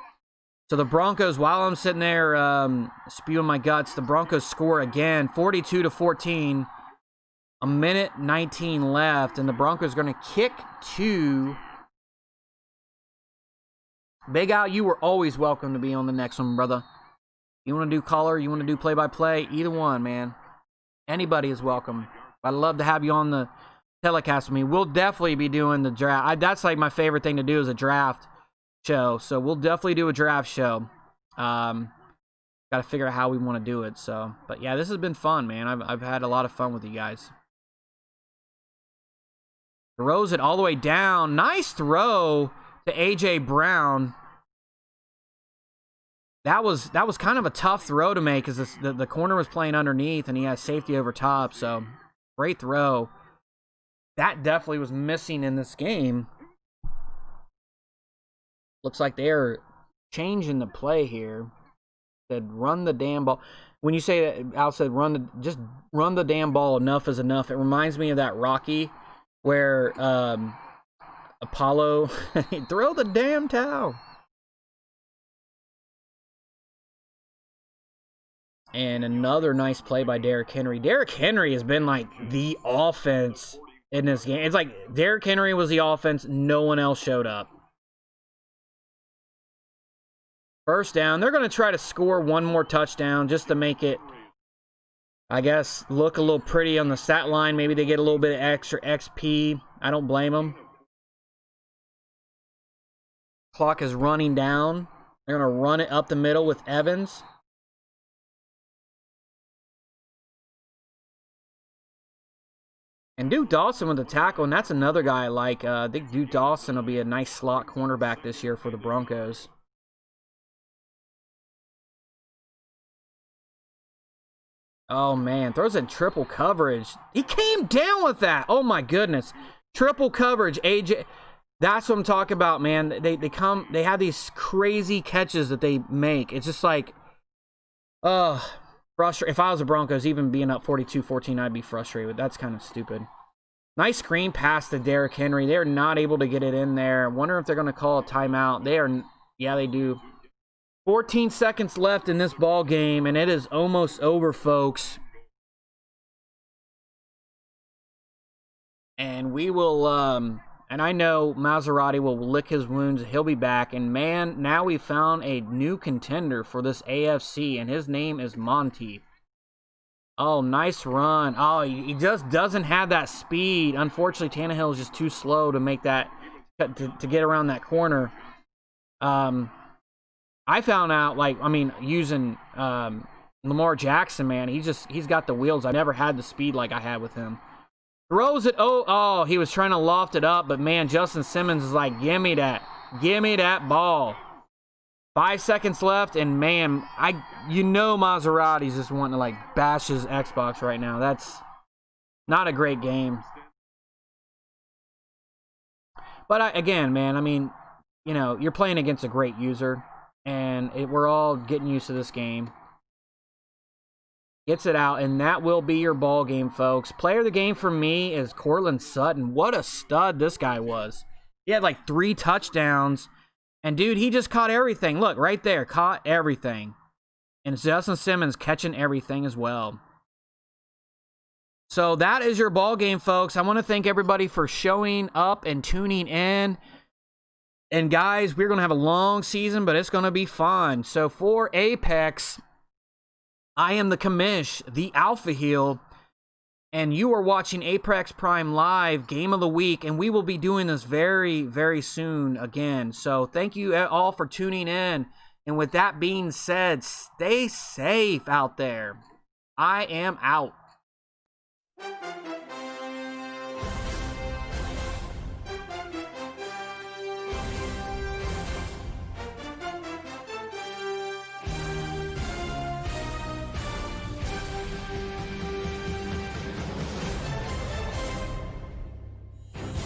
So the Broncos, while I'm sitting there spewing my guts, the Broncos score again, 42-14. A minute 19 left, and the Broncos are going to kick to... Big Al, you were always welcome to be on the next one, brother. You want to do color, you want to do play-by-play, either one, man. Anybody is welcome. I'd love to have you on the telecast with me. We'll definitely be doing the draft. That's like my favorite thing to do is a draft show. So we'll definitely do a draft show. Got to figure out how we want to do it. So, but yeah, this has been fun, man. I've had a lot of fun with you guys. Throws it all the way down. Nice throw to A.J. Brown. That was kind of a tough throw to make because the corner was playing underneath and he had safety over top. So, great throw. That definitely was missing in this game. Looks like they're changing the play here. Said run the damn ball. When you say that, Al said just run the damn ball. Enough is enough. It reminds me of that Rocky where Apollo throw the damn towel. And another nice play by Derrick Henry. Derrick Henry has been like the offense in this game. It's like Derrick Henry was the offense. No one else showed up. First down. They're going to try to score one more touchdown just to make it, I guess, look a little pretty on the stat line. Maybe they get a little bit of extra XP. I don't blame them. Clock is running down. They're going to run it up the middle with Evans. And Duke Dawson with the tackle, and that's another guy I like. I think Duke Dawson will be a nice slot cornerback this year for the Broncos. Oh, man. Throws in triple coverage. He came down with that. Oh, my goodness. Triple coverage. AJ. That's what I'm talking about, man. They have these crazy catches that they make. It's just like, frustrating. If I was the Broncos, even being up 42-14, I'd be frustrated. That's kind of stupid. Nice screen pass to Derrick Henry. They're not able to get it in there. I wonder if they're going to call a timeout. Yeah, they do. 14 seconds left in this ball game, and it is almost over, folks. And we will, and I know Maserati will lick his wounds. He'll be back. And, man, now we found a new contender for this AFC, and his name is Monteith. Oh, nice run. Oh, he just doesn't have that speed. Unfortunately, Tannehill is just too slow to make that, to get around that corner. I found out, using Lamar Jackson, man, he's got the wheels. I never had the speed like I had with him. Throws it. Oh, he was trying to loft it up, but, man, Justin Simmons is like, give me that. Give me that ball. 5 seconds left, and, man, Maserati's just wanting to, bash his Xbox right now. That's not a great game. But, again, man, you're playing against a great user. And we're all getting used to this game. Gets it out, and that will be your ball game, folks. Player of the game for me is Courtland Sutton. What a stud this guy was. He had like 3 touchdowns. And, dude, he just caught everything. Look, right there. Caught everything. And it's Justin Simmons catching everything as well. So that is your ball game, folks. I want to thank everybody for showing up and tuning in. And, guys, we're going to have a long season, but it's going to be fun. So for Apex, I am the commish, the Alpha Heel. And you are watching Apex Prime Live, Game of the Week, and we will be doing this very, very soon again. So thank you all for tuning in. And with that being said, stay safe out there. I am out.